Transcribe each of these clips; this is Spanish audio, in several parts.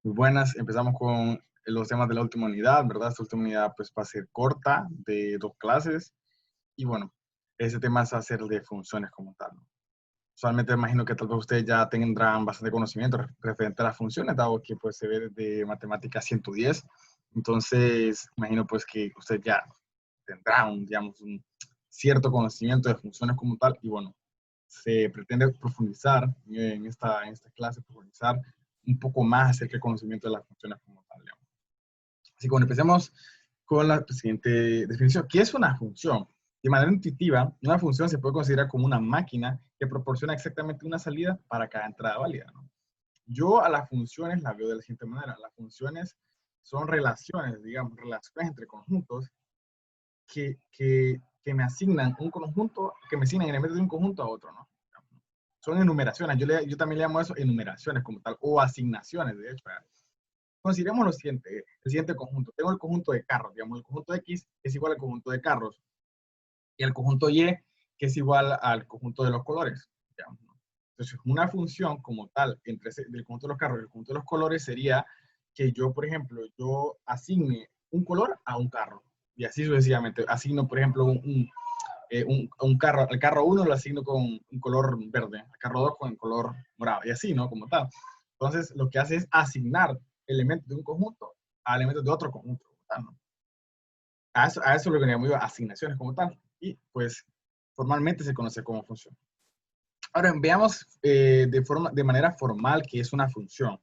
Muy buenas, empezamos con los temas de la última unidad, ¿verdad? Esta última unidad pues va a ser corta, de 2 clases, y bueno, ese tema es hacer de funciones como tal, ¿no? Usualmente imagino que tal vez ustedes ya tendrán bastante conocimiento referente a las funciones, dado que pues se ve de matemáticas 110, entonces imagino pues que usted ya tendrá digamos, un cierto conocimiento de funciones como tal, y bueno, se pretende profundizar en esta clase, profundizar un poco más acerca del conocimiento de las funciones como tal, digamos. Así que bueno, empecemos con la siguiente definición. ¿Qué es una función? De manera intuitiva, una función se puede considerar como una máquina que proporciona exactamente una salida para cada entrada válida, ¿no? Yo a las funciones las veo de la siguiente manera. Las funciones son relaciones, digamos, relaciones entre conjuntos que me asignan un conjunto, que me asignan elementos de un conjunto a otro, ¿no? Son enumeraciones. Yo también le llamo eso enumeraciones como tal, o asignaciones, de hecho. Consideremos el siguiente conjunto. Tengo el conjunto de carros, digamos, el conjunto X es igual al conjunto de carros, y el conjunto Y que es igual al conjunto de los colores, digamos, ¿no? Entonces, una función como tal del conjunto de los carros y el conjunto de los colores sería que yo, por ejemplo, yo asigne un color a un carro, y así sucesivamente. Asigno, por ejemplo, un carro, al carro 1 lo asigno con un color verde, al carro 2 con el color morado, y así, ¿no? Como tal. Entonces, lo que hace es asignar elementos de un conjunto a elementos de otro conjunto, ¿no? A eso lo que llamamos asignaciones como tal, y pues formalmente se conoce como función. Ahora veamos de manera formal qué es una función.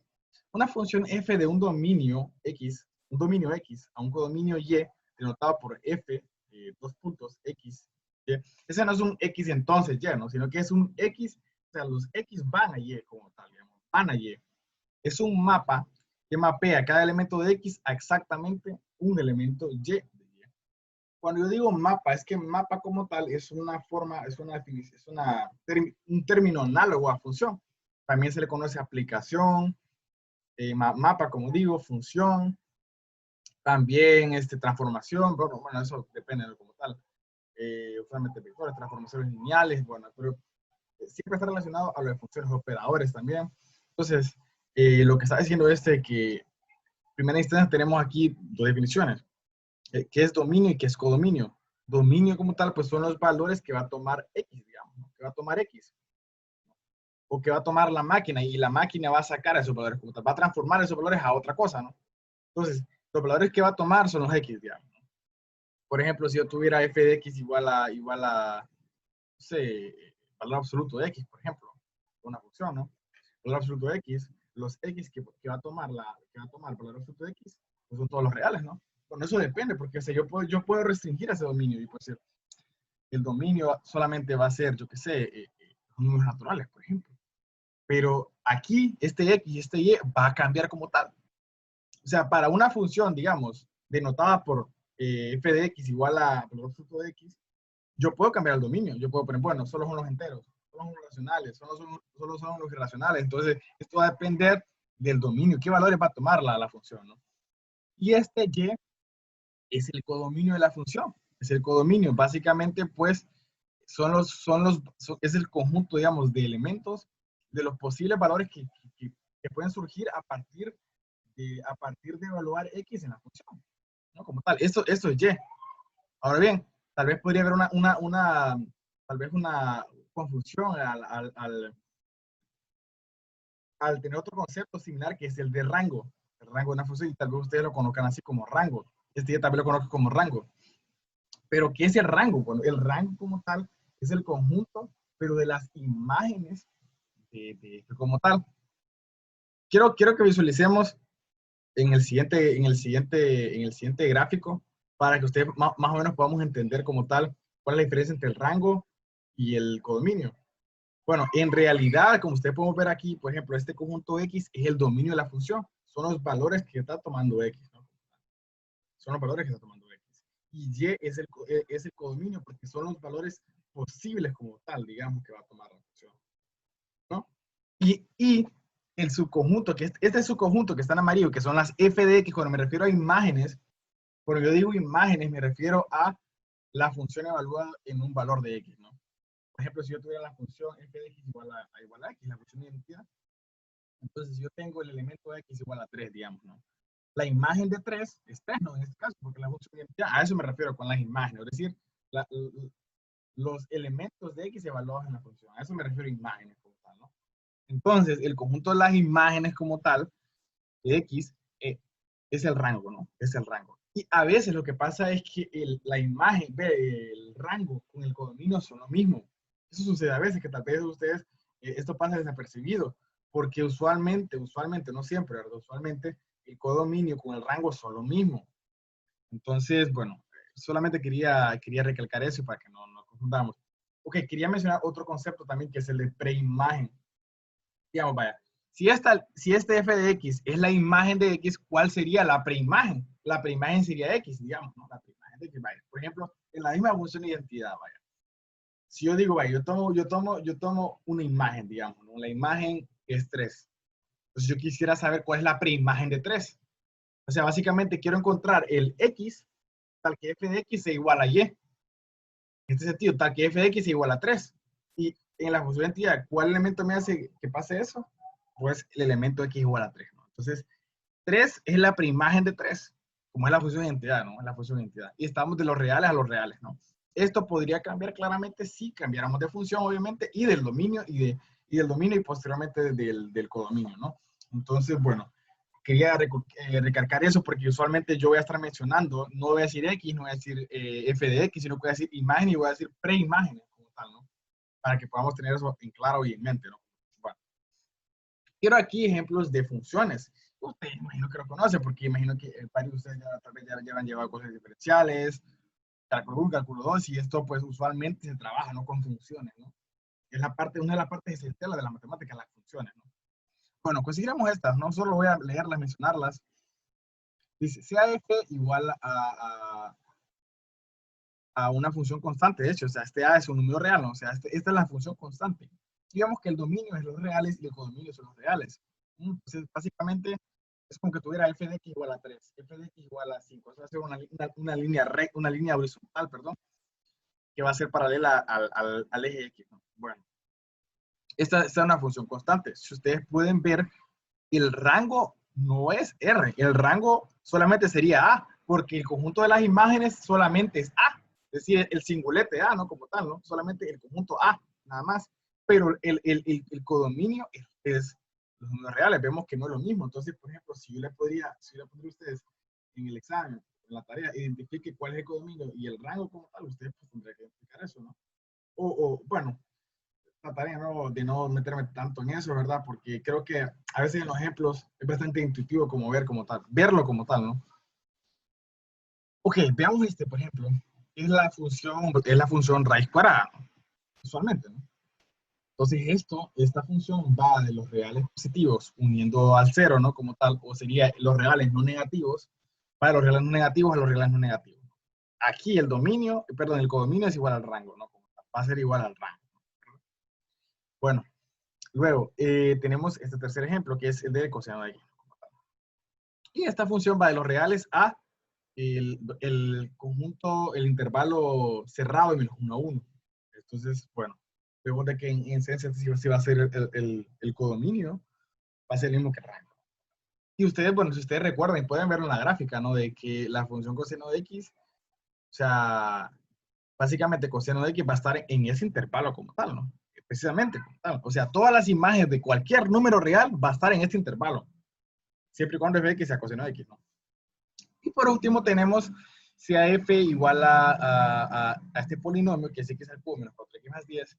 Una función f de un dominio X a un codominio Y, denotado por f, dos puntos X, ¿sí? Ese no es un X entonces Y, ¿no? Sino que es un X, o sea, los X van a Y como tal, digamos, van a Y. Es un mapa que mapea cada elemento de X a exactamente un elemento Y de Y. Cuando yo digo mapa, es que mapa como tal es una forma, es una definición, un término análogo a función. También se le conoce aplicación, mapa, como digo, función, también transformación, bueno, eso depende de como tal. Usualmente vectores, transformaciones lineales, bueno, pero siempre está relacionado a las funciones operadores también. Entonces, lo que está diciendo que en primera instancia tenemos aquí dos definiciones, qué es dominio y qué es codominio. Dominio como tal, pues son los valores que va a tomar X, digamos, ¿no? Que va a tomar X, o que va a tomar la máquina, y la máquina va a sacar esos valores como tal, va a transformar esos valores a otra cosa, ¿no? Entonces, los valores que va a tomar son los X, digamos. Por ejemplo, si yo tuviera f de X igual a no sé, valor absoluto de X, por ejemplo, una función, ¿no? Valor absoluto de X, los X que va a tomar el valor absoluto de X, pues son todos los reales, ¿no? Bueno, eso depende, porque o sea, yo puedo restringir ese dominio, y pues el dominio solamente va a ser, yo qué sé, números naturales, por ejemplo. Pero aquí, este X y este Y va a cambiar como tal. O sea, para una función, digamos, denotada por f de X igual a valor absoluto de X, yo puedo cambiar el dominio. Yo puedo poner, bueno, solo son los enteros, solo son los racionales, solo son los irracionales. Entonces, esto va a depender del dominio, qué valores va a tomar la función, ¿no? Y este Y es el codominio de la función. Es el codominio. Básicamente, pues, es el conjunto, digamos, de elementos de los posibles valores que pueden surgir a partir de evaluar X en la función, ¿no? Como tal. Esto es Y. Ahora bien, tal vez podría haber tal vez una confusión al tener otro concepto similar, que es el de rango. El rango de una función, y tal vez ustedes lo conozcan así como rango. Este también lo conozco como rango. Pero, ¿qué es el rango? Bueno, el rango como tal es el conjunto, pero de las imágenes como tal. Quiero que visualicemos en el siguiente gráfico, para que ustedes más o menos podamos entender como tal cuál es la diferencia entre el rango y el codominio. Bueno, en realidad, como ustedes pueden ver aquí, por ejemplo, este conjunto X es el dominio de la función. Son los valores que está tomando X, ¿no? Son los valores que está tomando X. Y Y es el codominio, porque son los valores posibles como tal, digamos, que va a tomar la función, ¿no? Y el subconjunto, que este subconjunto que está en amarillo, que son las f de X, cuando me refiero a imágenes, cuando yo digo imágenes, me refiero a la función evaluada en un valor de X, ¿no? Por ejemplo, si yo tuviera la función f de X igual a X, la función de identidad, Entonces, yo tengo el elemento x igual a 3, digamos, ¿no? La imagen de 3 es 3, ¿no? En este caso, porque la función de identidad, a eso me refiero con las imágenes, es decir, los elementos de x evaluados en la función. A eso me refiero a imágenes como tal, ¿no? Entonces, el conjunto de las imágenes como tal, de x, es el rango, ¿no? Es el rango. Y a veces lo que pasa es que la imagen, el rango con el codominio son lo mismo. Eso sucede a veces, que tal vez ustedes, esto pasa desapercibido, porque usualmente, no siempre, ¿verdad? Usualmente el codominio con el rango son lo mismo. Entonces, bueno, solamente quería recalcar eso para que no nos confundamos. Ok, quería mencionar otro concepto también, que es el de preimagen. Digamos, vaya, si este f de x es la imagen de x, ¿cuál sería la preimagen? La preimagen sería x, digamos, ¿no? La preimagen de x, vaya. Por ejemplo, en la misma función de identidad, vaya. Si yo digo, vaya, yo tomo una imagen, digamos, ¿no? La imagen es 3. Entonces yo quisiera saber cuál es la preimagen de 3. O sea, básicamente quiero encontrar el x tal que f de x sea igual a y. En este sentido, tal que f de x sea igual a 3. Y en la función de identidad, ¿cuál elemento me hace que pase eso? Pues el elemento x igual a 3, ¿no? Entonces, 3 es la preimagen de 3, como es la función de identidad, ¿no? Es la función de identidad. Y estamos de los reales a los reales, ¿no? Esto podría cambiar claramente si cambiáramos de función, obviamente, y del dominio, del dominio y posteriormente del codominio, ¿no? Entonces, bueno, quería recalcar eso porque usualmente yo voy a estar mencionando, no voy a decir X, no voy a decir f de X, sino que voy a decir imagen y voy a decir preimágenes como tal, ¿no? Para que podamos tener eso en claro y en mente, ¿no? Bueno, quiero aquí ejemplos de funciones. Usted imagino que lo conoce porque imagino que varios de ustedes ya, tal vez ya han llevado cosas diferenciales, cálculo 1, cálculo 2, y esto pues usualmente se trabaja, ¿no? Con funciones, ¿no? Es una de las partes esenciales de la matemática, las funciones, ¿no? Bueno, consideramos estas, no solo voy a leerlas, mencionarlas. Dice, sea f igual a una función constante, de hecho, o sea, este a es un número real, ¿no? O sea, esta es la función constante. Digamos que el dominio es los reales y el codominio son los reales. Entonces, básicamente, es como que tuviera f de x igual a 3, f de x igual a 5. Eso va a ser una línea horizontal, perdón, que va a ser paralela al eje x, ¿no? Bueno, esta es una función constante. Si ustedes pueden ver, el rango no es R, el rango solamente sería A, porque el conjunto de las imágenes solamente es A, es decir, el singulete A, ¿no? Como tal, ¿no? Solamente el conjunto A, nada más. Pero el codominio es los números reales, vemos que no es lo mismo. Entonces, por ejemplo, si yo le pondría a ustedes en el examen, en la tarea, identifique cuál es el codominio y el rango como tal, ustedes pues, tendrían que identificar eso, ¿no? Bueno, trataré de no meterme tanto en eso, ¿verdad? Porque creo que a veces en los ejemplos es bastante intuitivo como verlo como tal, ¿no? Ok, veamos este, por ejemplo, es la función raíz cuadrada, ¿no? Usualmente, ¿no? Entonces esta función va de los reales positivos uniendo al cero, ¿no? Como tal, o sería los reales no negativos, va de los reales no negativos a los reales no negativos. Aquí el codominio es igual al rango, ¿no? Va a ser igual al rango. Bueno, luego, tenemos este tercer ejemplo, que es el del coseno de x. Y esta función va de los reales a el conjunto, el intervalo cerrado de menos 1 a 1. Entonces, bueno, vemos de que en esencia si va a ser el codominio, va a ser el mismo que el rango. Y ustedes, bueno, si ustedes recuerdan, pueden verlo en la gráfica, ¿no? De que la función coseno de x, o sea, básicamente coseno de x va a estar en ese intervalo como tal, ¿no? Precisamente como tal. O sea, todas las imágenes de cualquier número real va a estar en este intervalo, siempre y cuando f de x sea coseno de x, ¿no? Y por último tenemos si a f igual a este polinomio, que sé que es el cubo menos 4x más 10,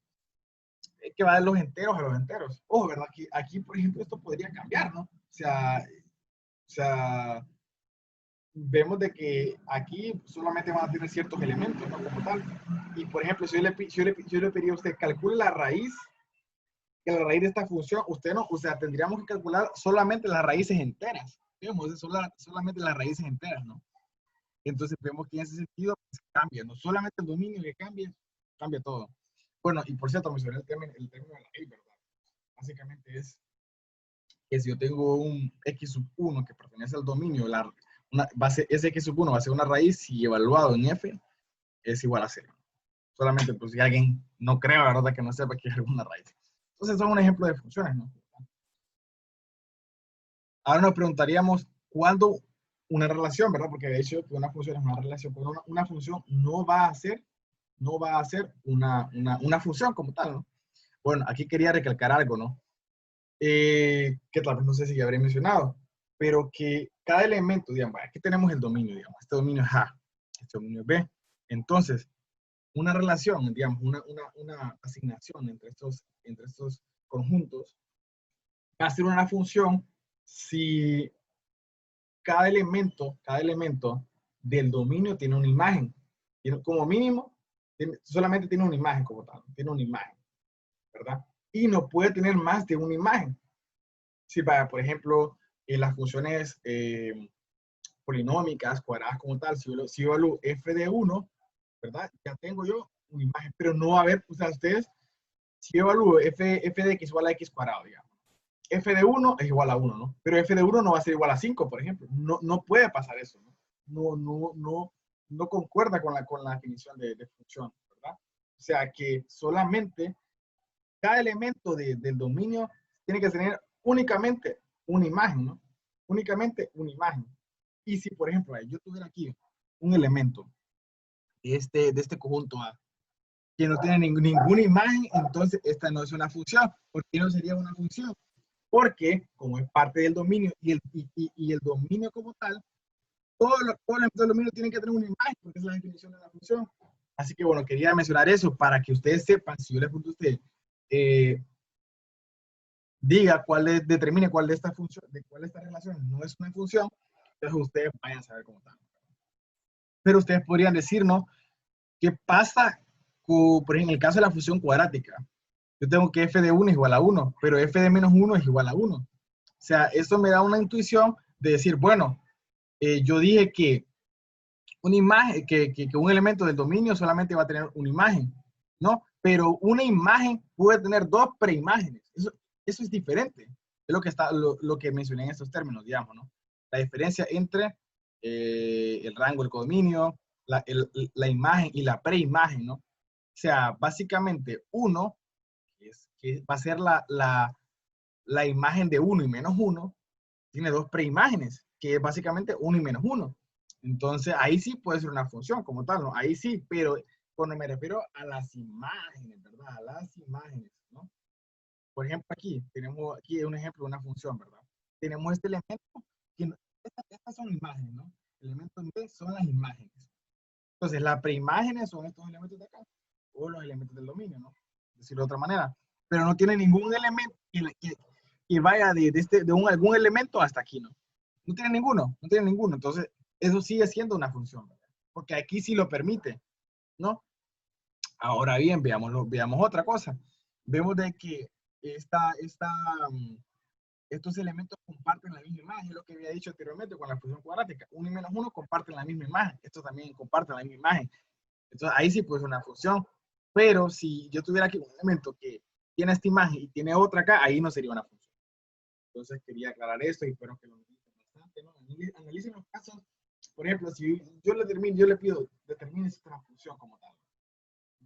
que va de los enteros a los enteros. Ojo, ¿verdad? Aquí, por ejemplo, esto podría cambiar, ¿no? O sea, vemos de que aquí solamente van a tener ciertos elementos, ¿no? Como tal. Y, por ejemplo, si yo le pediría a usted calcule la raíz, que la raíz de esta función, usted no, o sea, tendríamos que calcular solamente las raíces enteras. Digamos, solamente las raíces enteras, ¿no? Entonces vemos que en ese sentido pues, cambia, no solamente el dominio que cambia, cambia todo. Bueno, y por cierto, mencioné el término de la ley, ¿verdad? Básicamente es que si yo tengo un x sub 1 que pertenece al dominio, ese x sub 1 va a ser una raíz y evaluado en f es igual a 0. Solamente pues si alguien no cree, ¿verdad? Que no sepa que es alguna raíz. Entonces son un ejemplo de funciones, ¿no? Ahora nos preguntaríamos cuándo una relación, ¿verdad? Porque de hecho que una función es una relación, pero una función no va a ser una función como tal, ¿no? Bueno, aquí quería recalcar algo, ¿no? Que tal vez no sé si ya habré mencionado, pero que cada elemento, digamos, aquí tenemos el dominio, digamos, este dominio es A, este dominio es B. Entonces, una relación, digamos, una asignación entre estos conjuntos va a ser una función si cada elemento del dominio tiene una imagen. Como mínimo, solamente tiene una imagen como tal, tiene una imagen, ¿verdad? Y no puede tener más de una imagen. Si, vaya, por ejemplo, en las funciones polinómicas, cuadradas como tal, si yo evalúo f de 1, ¿verdad? Ya tengo yo una imagen, pero no va a haber, o sea, ustedes, si yo evalúo f de x igual a x cuadrado, digamos, f de 1 es igual a 1, ¿no? Pero f de 1 no va a ser igual a 5, por ejemplo. No puede pasar eso, ¿no? No concuerda con la definición de función, ¿verdad? O sea, que solamente cada elemento del dominio tiene que tener únicamente una imagen, ¿no? Únicamente una imagen. Y si, por ejemplo, yo tuviera aquí un elemento de este conjunto A que no tiene ninguna imagen, entonces esta no es una función. ¿Por qué no sería una función? Porque como es parte del dominio y el dominio como tal, todos los elementos del dominio tienen que tener una imagen, porque esa es la definición de la función. Así que bueno, quería mencionar eso para que ustedes sepan, si yo les pregunto a usted, eh, diga determine cuál de estas funciones, de cuál de estas relaciones no es una función, entonces ustedes vayan a saber cómo están. Pero ustedes podrían decirnos qué pasa con, por ejemplo, en el caso de la función cuadrática. Yo tengo que f de 1 es igual a 1, pero f de menos 1 es igual a 1. O sea, eso me da una intuición de decir, bueno, yo dije que una imagen, que un elemento del dominio solamente va a tener una imagen, ¿no? Pero una imagen puede tener dos preimágenes. Eso es diferente. Es lo que mencioné en estos términos, digamos, ¿no? La diferencia entre el rango, el codominio, la imagen y la preimagen, ¿no? O sea, básicamente uno, que va a ser la imagen de 1 y menos 1, tiene dos preimágenes, que es básicamente 1 y menos 1. Entonces, ahí sí puede ser una función como tal, ¿no? Ahí sí, pero cuando me refiero a las imágenes, ¿verdad? A las imágenes, ¿no? Por ejemplo, aquí un ejemplo de una función, ¿verdad? Tenemos este elemento, que estas son imágenes, ¿no? Elementos B son las imágenes. Entonces, las preimágenes son estos elementos de acá, o los elementos del dominio, ¿no? Decirlo de otra manera. Pero no tiene ningún elemento que vaya algún elemento hasta aquí, ¿no? No tiene ninguno, no tiene ninguno. Entonces, eso sigue siendo una función, ¿verdad? Porque aquí sí lo permite, ¿no? Ahora bien, veamos otra cosa. Vemos de que esta, esta, estos elementos comparten la misma imagen, es lo que había dicho anteriormente con la función cuadrática. 1 y menos 1 comparten la misma imagen, estos también comparten la misma imagen. Entonces ahí sí puede ser una función, pero si yo tuviera aquí un elemento que tiene esta imagen y tiene otra acá, ahí no sería una función. Entonces quería aclarar esto y espero que lo analicen bastante, ¿no? Analicen los casos. Por ejemplo, si yo le pido, determine si es una función como tal.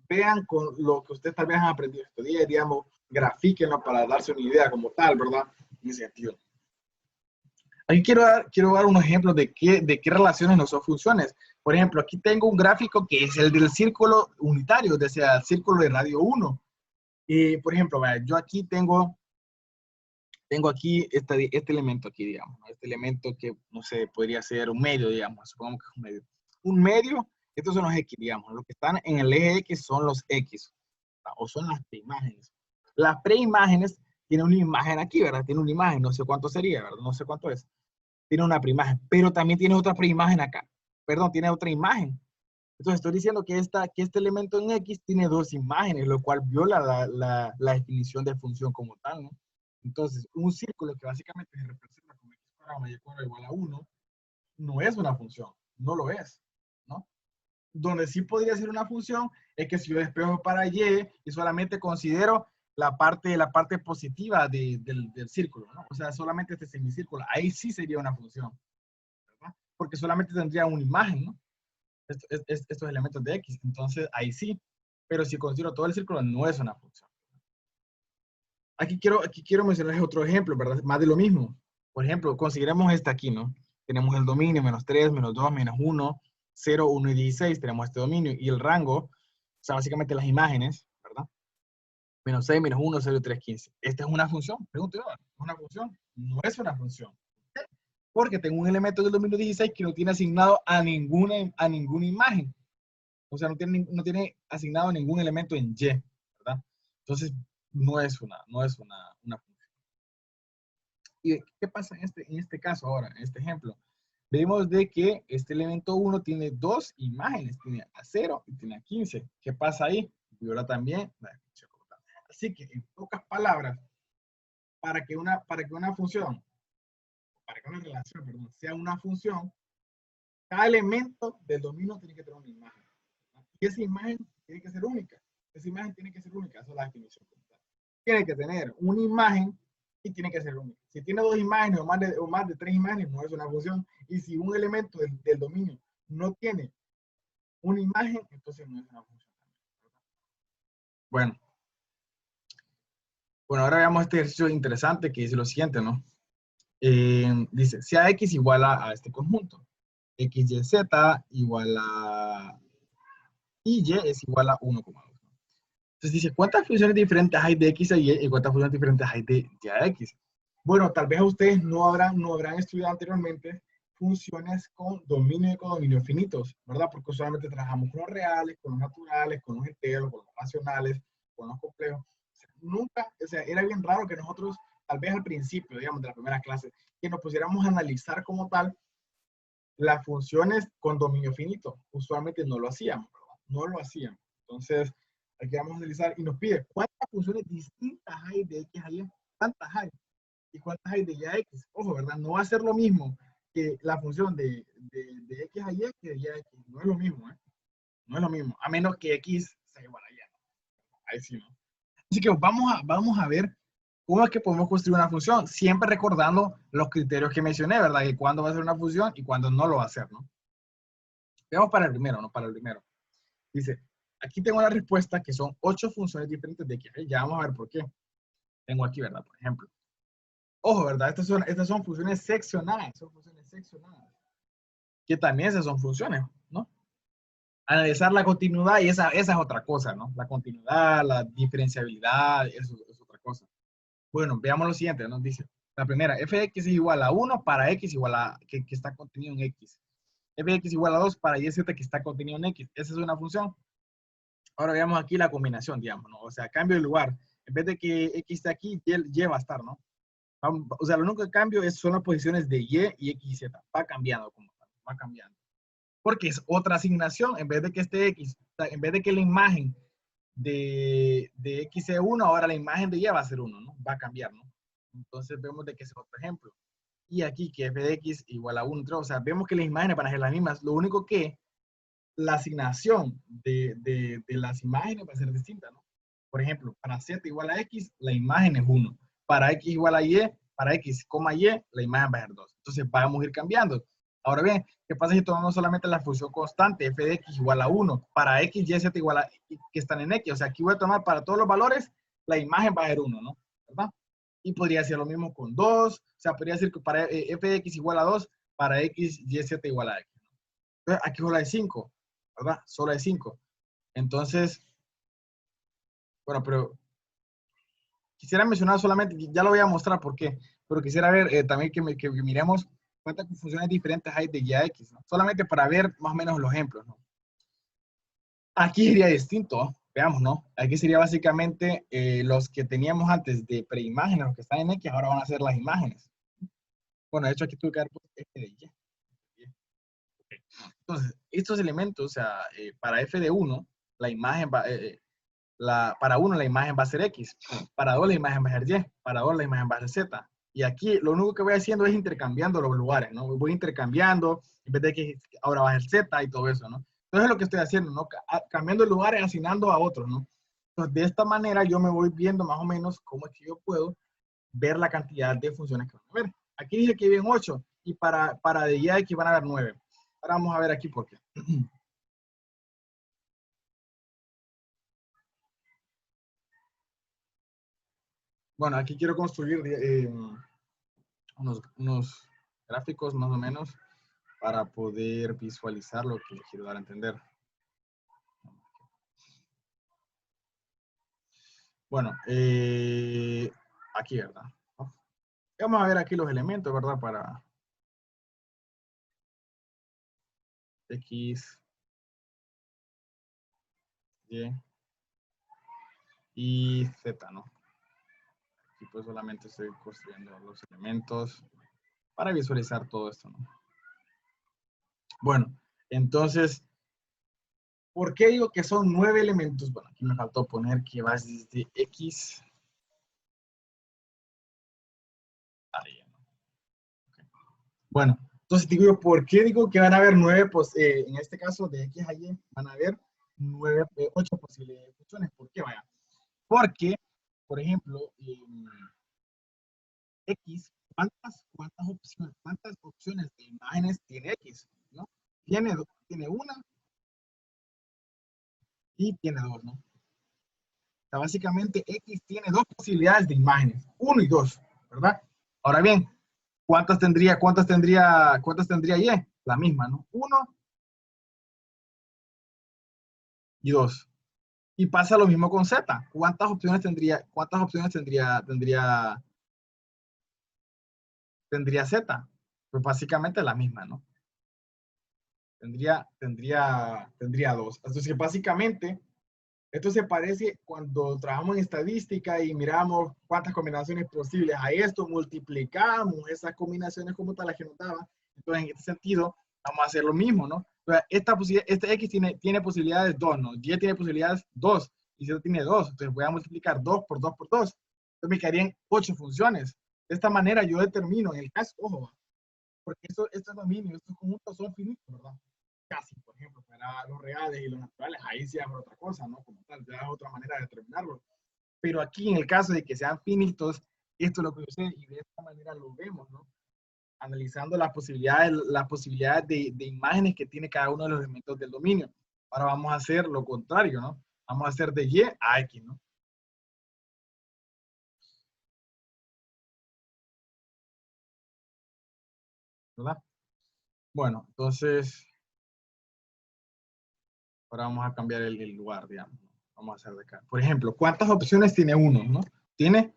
Vean con lo que ustedes tal vez han aprendido estos días, digamos, grafíquenlo para darse una idea como tal, ¿verdad? En ese sentido. Aquí quiero dar unos ejemplos de qué relaciones no son funciones. Por ejemplo, aquí tengo un gráfico que es el del círculo unitario, o sea, el círculo de radio 1. Por ejemplo, yo aquí tengo aquí este elemento aquí, digamos, ¿no? Este elemento que, no sé, podría ser un medio, digamos, supongamos que es un medio. Un medio, estos son los X, digamos, los que están en el eje X son los X, o son las preimágenes. Las preimágenes tienen una imagen aquí, ¿verdad? Tiene una imagen, no sé cuánto sería, ¿verdad? No sé cuánto es. Tiene una preimagen, pero también tiene otra preimagen acá. Perdón, tiene otra imagen. Entonces estoy diciendo que este elemento en X tiene dos imágenes, lo cual viola la definición de función como tal, ¿no? Entonces, un círculo que básicamente se representa como x cuadrado más y cuadrado igual a 1, no es una función, no lo es, ¿no? Donde sí podría ser una función es que si yo despejo para y solamente considero la parte positiva del círculo, ¿no? O sea, solamente este semicírculo, ahí sí sería una función, ¿verdad? Porque solamente tendría una imagen, ¿no? Estos elementos de X. Entonces, ahí sí. Pero si considero todo el círculo, no es una función. Aquí quiero mencionarles otro ejemplo, ¿verdad? Más de lo mismo. Por ejemplo, consideremos esta aquí, ¿no? Tenemos el dominio menos 3, menos 2, menos 1, 0, 1 y 16. Tenemos este dominio y el rango, o sea, básicamente las imágenes, ¿verdad? Menos 6, menos 1, 0 y 3, 15. ¿Esta es una función? Pregunto yo, ¿es una función? No es una función. ¿Por qué? Porque tengo un elemento del dominio 16 que no tiene asignado a ninguna imagen. O sea, no tiene asignado ningún elemento en Y, ¿verdad? Entonces, no es una función. ¿Y qué pasa en este caso ahora, en este ejemplo? Vemos de que este elemento 1 tiene dos imágenes, tiene a 0 y tiene a 15. ¿Qué pasa ahí? Viola también. Así que, en pocas palabras, para que una función, para que una relación, perdón, sea una función, cada elemento del dominio tiene que tener una imagen. Y esa imagen tiene que ser única. Esa imagen tiene que ser única. Esa es la definición. Tiene que tener una imagen y tiene que ser única. Si tiene dos imágenes o más de tres imágenes, no es una función. Y si un elemento del dominio no tiene una imagen, entonces no es una función. Bueno, ahora veamos este ejercicio interesante que dice lo siguiente, ¿no? Dice, si AX igual a este conjunto, XYZ igual a y es igual a 1,2. Entonces dice, ¿cuántas funciones diferentes hay de X a Y y cuántas funciones diferentes hay de Y a X? Bueno, tal vez ustedes no habrán estudiado anteriormente funciones con dominio y codominio finitos, ¿verdad? Porque usualmente trabajamos con los reales, con los naturales, con los enteros, con los racionales, con los complejos. O sea, nunca, o sea, era bien raro que nosotros, tal vez al principio, digamos, de la primera clase, que nos pusiéramos a analizar como tal las funciones con dominio finito. Usualmente no lo hacíamos, ¿verdad? No lo hacíamos. Entonces, aquí vamos a analizar y nos pide cuántas funciones distintas hay de X a Y. ¿Cuántas hay? ¿Y cuántas hay de Y a X? Ojo, ¿verdad? No va a ser lo mismo que la función de X a Y que de Y a X. No es lo mismo, ¿eh? No es lo mismo. A menos que X sea igual a Y. Ahí sí, ¿no? Así que vamos a ver cómo es que podemos construir una función, siempre recordando los criterios que mencioné, ¿verdad? De cuándo va a ser una función y cuándo no lo va a hacer, ¿no? Veamos para el primero, ¿no? Para el primero. Dice, aquí tengo la respuesta que son 8 funciones diferentes de X. Ya vamos a ver por qué. Tengo aquí, ¿verdad? Por ejemplo. Ojo, ¿verdad? Estas son funciones seccionadas. Son funciones seccionadas. Que también esas son funciones, ¿no? Analizar la continuidad y esa es otra cosa, ¿no? La continuidad, la diferenciabilidad, eso es otra cosa. Bueno, veamos lo siguiente, nos dice. La primera, fx es igual a 1 para x igual a, que está contenido en x. Fx igual a 2 para y z que está contenido en x. Esa es una función. Ahora veamos aquí la combinación, digamos, ¿no? O sea, cambio de lugar. En vez de que x esté aquí, y va a estar, ¿no? O sea, lo único que cambio son las posiciones de y x y z. Va cambiando, como tal, va cambiando. Porque es otra asignación. En vez de que esté x, o sea, en vez de que la imagen de x sea 1, ahora la imagen de y va a ser 1, ¿no? Va a cambiar, ¿no? Entonces vemos de que es otro ejemplo. Y aquí que f de x igual a 1, o sea, vemos que las imágenes van a ser las mismas. Lo único que la asignación de las imágenes va a ser distinta, ¿no? Por ejemplo, para z igual a x, la imagen es 1. Para x igual a y, para x, y, la imagen va a ser 2. Entonces vamos a ir cambiando. Ahora bien, ¿qué pasa si tomamos solamente la función constante f de x igual a 1? Para x, y, z igual a, que están en x. O sea, aquí voy a tomar para todos los valores, la imagen va a ser 1, ¿no? ¿Verdad? Y podría ser lo mismo con 2. O sea, podría decir que para f de x igual a 2, para x, y, z igual a x. Entonces, aquí solo hay 5. ¿Verdad? Solo hay 5. Entonces, bueno, pero quisiera mencionar solamente, ya lo voy a mostrar por qué, pero quisiera ver también que miremos cuántas funciones diferentes hay de y a x, ¿no? Solamente para ver más o menos los ejemplos, ¿no? Aquí sería distinto, veamos, ¿no? Aquí sería básicamente los que teníamos antes de preimágenes, los que están en x, ahora van a ser las imágenes. Bueno, de hecho aquí tuve que dar f de y. Entonces, estos elementos, o sea, para f de 1, la imagen va, para 1 la imagen va a ser X, para 2 la imagen va a ser Y, para 2 la imagen va a ser Z. Y aquí lo único que voy haciendo es intercambiando los lugares, ¿no? Voy intercambiando, en vez de que ahora va a ser Z y todo eso, ¿no? Entonces es lo que estoy haciendo, ¿no? Cambiando lugares, asignando a otros, ¿no? Entonces de esta manera yo me voy viendo más o menos cómo es que yo puedo ver la cantidad de funciones que van a haber. Aquí dice que vienen 8 y para de Y aquí van a haber 9. Ahora vamos a ver aquí por qué. Bueno, aquí quiero construir unos gráficos más o menos para poder visualizar lo que les quiero dar a entender. Bueno, aquí, ¿verdad? Vamos a ver aquí los elementos, ¿verdad? Para X, Y y Z, ¿no? Aquí pues solamente estoy construyendo los elementos para visualizar todo esto, ¿no? Bueno, entonces, ¿por qué digo que son 9 elementos? Bueno, aquí me faltó poner que va desde X. Ahí, ¿no? Okay. Bueno, entonces digo, ¿por qué digo que van a haber 9? Pues en este caso de X a Y van a haber 8 posibles funciones. ¿Por qué? Vaya. Porque, por ejemplo, X, ¿cuántas opciones de imágenes tiene X? ¿No? Tiene una y tiene dos, ¿no? O sea, básicamente X tiene dos posibilidades de imágenes, uno y dos, ¿verdad? Ahora bien, ¿cuántas tendría Y? La misma, ¿no? Uno y dos. Y pasa lo mismo con Z. ¿Cuántas opciones tendría Z? Pues básicamente la misma, ¿no? Tendría dos. Entonces, que básicamente, esto se parece cuando trabajamos en estadística y miramos cuántas combinaciones posibles a esto, multiplicamos esas combinaciones como tal las que nos daba. Entonces, en este sentido, vamos a hacer lo mismo, ¿no? Entonces, este X tiene posibilidades 2, ¿no? Y tiene posibilidades 2, y Z tiene 2. Entonces, voy a multiplicar 2 por 2 por 2. Entonces, me quedarían 8 funciones. De esta manera, yo determino, en el caso, ojo, porque estos dominios, estos conjuntos son finitos, ¿verdad? Casi, por ejemplo, para los reales y los naturales, ahí sí es otra cosa, ¿no? Como tal, ya es otra manera de determinarlo. Pero aquí, en el caso de que sean finitos, esto es lo que sucede y de esta manera lo vemos, ¿no? Analizando las posibilidades de imágenes que tiene cada uno de los elementos del dominio. Ahora vamos a hacer lo contrario, ¿no? Vamos a hacer de Y a X, ¿no? ¿Verdad? Bueno, entonces, ahora vamos a cambiar el lugar, digamos. Vamos a hacer de acá. Por ejemplo, ¿cuántas opciones tiene uno, no? Tiene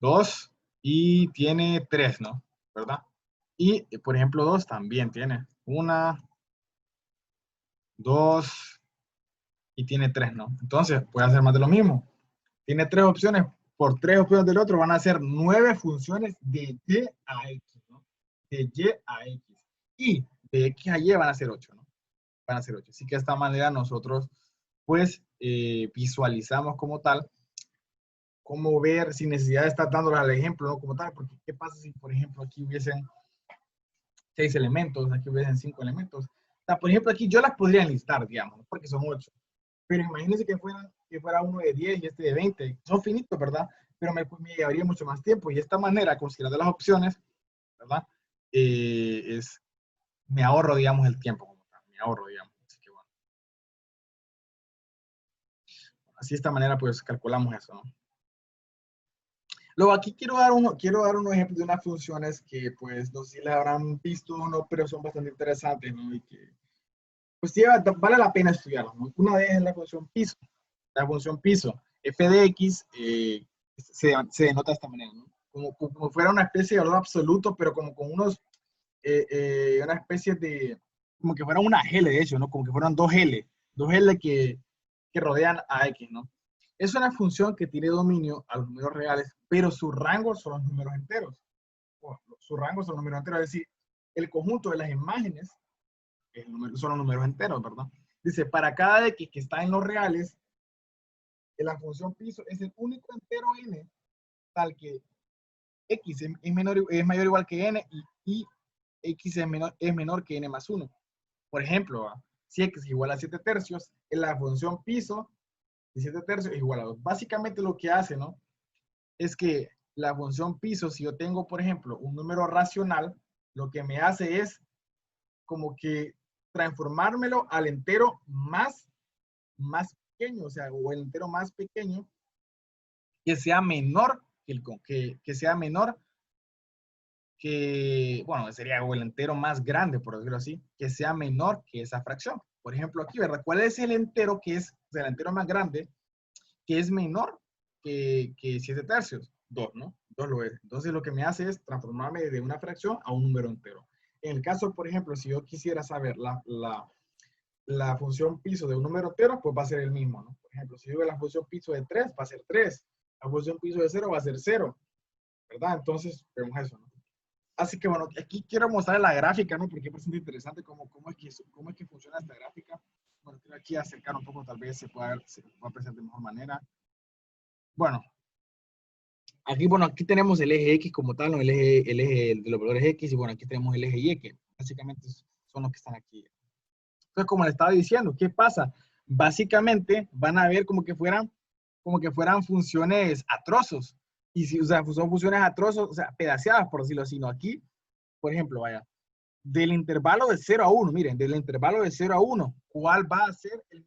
dos y tiene tres, ¿no? ¿Verdad? Y, por ejemplo, dos también tiene una, dos y tiene tres, ¿no? Entonces, puede hacer más de lo mismo. Tiene tres opciones, por tres opciones del otro van a ser 9 funciones de Y a X, ¿no? De Y a X. Y de X a Y van a ser 8, ¿no? Van a ser 8. Así que de esta manera nosotros, pues, visualizamos como tal cómo ver sin necesidad de estar dándole al ejemplo, ¿no? Como tal, porque ¿qué pasa si, por ejemplo, aquí hubiesen 6 elementos, aquí hubiesen 5 elementos? O sea, por ejemplo, aquí yo las podría enlistar, digamos, ¿no? Porque son 8. Pero imagínense que fuera uno de 10 y este de 20. Son finitos, ¿verdad? Pero me llevaría mucho más tiempo. Y de esta manera, considerando las opciones, ¿verdad? Me ahorro, digamos, el tiempo. Me ahorro, digamos. Así que bueno. Así de esta manera, pues, calculamos eso, ¿no? Luego aquí quiero dar unos ejemplos de unas funciones que pues no sé si las habrán visto o no, pero son bastante interesantes, ¿no? Y que pues sí, vale la pena estudiarlas, ¿no? Una de ellas es la función piso. La función piso, f de x, se denota de esta manera, ¿no? Como fuera una especie de valor absoluto, pero como con una especie de, como que fuera una L de hecho, ¿no? Como que fueran dos L que rodean a x, ¿no? Es una función que tiene dominio a los números reales, pero su rango son los números enteros. Su rango son los números enteros, es decir, el conjunto de las imágenes son los números enteros, ¿verdad? Dice, para cada x que está en los reales, la función piso es el único entero n tal que x es mayor o igual que n y x es menor que n más 1. Por ejemplo, si x es igual a 7 tercios, la función piso de 7 tercios es igual a 2. Básicamente lo que hace, ¿no? Es que la función piso, si yo tengo, por ejemplo, un número racional, lo que me hace es como que transformármelo al entero más pequeño, o sea, o el entero más pequeño que sea menor que sea menor que, bueno, sería el entero más grande, por decirlo así, que sea menor que esa fracción. Por ejemplo, aquí, ¿verdad? ¿Cuál es el entero que es, o sea, el entero más grande que es menor que 7 tercios? 2, ¿no? 2 lo es. Entonces, lo que me hace es transformarme de una fracción a un número entero. En el caso, por ejemplo, si yo quisiera saber la función piso de un número entero, pues va a ser el mismo, ¿no? Por ejemplo, si yo veo la función piso de 3, va a ser 3. La función piso de 0 va a ser 0, ¿verdad? Entonces, vemos eso, ¿no? Así que bueno, aquí quiero mostrar la gráfica, ¿no? Porque es bastante interesante cómo es que funciona esta gráfica. Bueno, quiero aquí acercar un poco, tal vez se pueda apreciar de mejor manera. Bueno, aquí, bueno, aquí tenemos el eje X como tal, ¿no? El eje de los valores X, y bueno, aquí tenemos el eje Y, que básicamente son los que están aquí. Entonces, como le estaba diciendo, ¿qué pasa? Básicamente van a ver como que fueran funciones atrozos. Y si, o sea, son funciones atrozos, o sea, pedaceadas, por decirlo así, ¿no? Aquí, por ejemplo, vaya, del intervalo de 0 a 1, miren, del intervalo de 0 a 1, ¿cuál va a ser el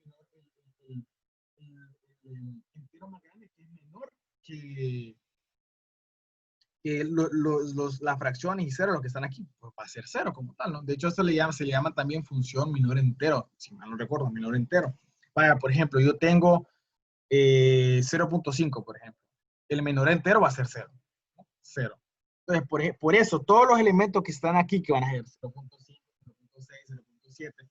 entero más grande que es menor que las fracciones y 0, lo que están aquí? Pues va a ser 0 como tal, ¿no? De hecho, se le llama también función menor entero, si mal no recuerdo, menor entero. Vaya, por ejemplo, yo tengo 0.5, por ejemplo. El menor entero va a ser 0. 0. Entonces, por eso, todos los elementos que están aquí, que van a ser 0.5, 0.6, 0.7,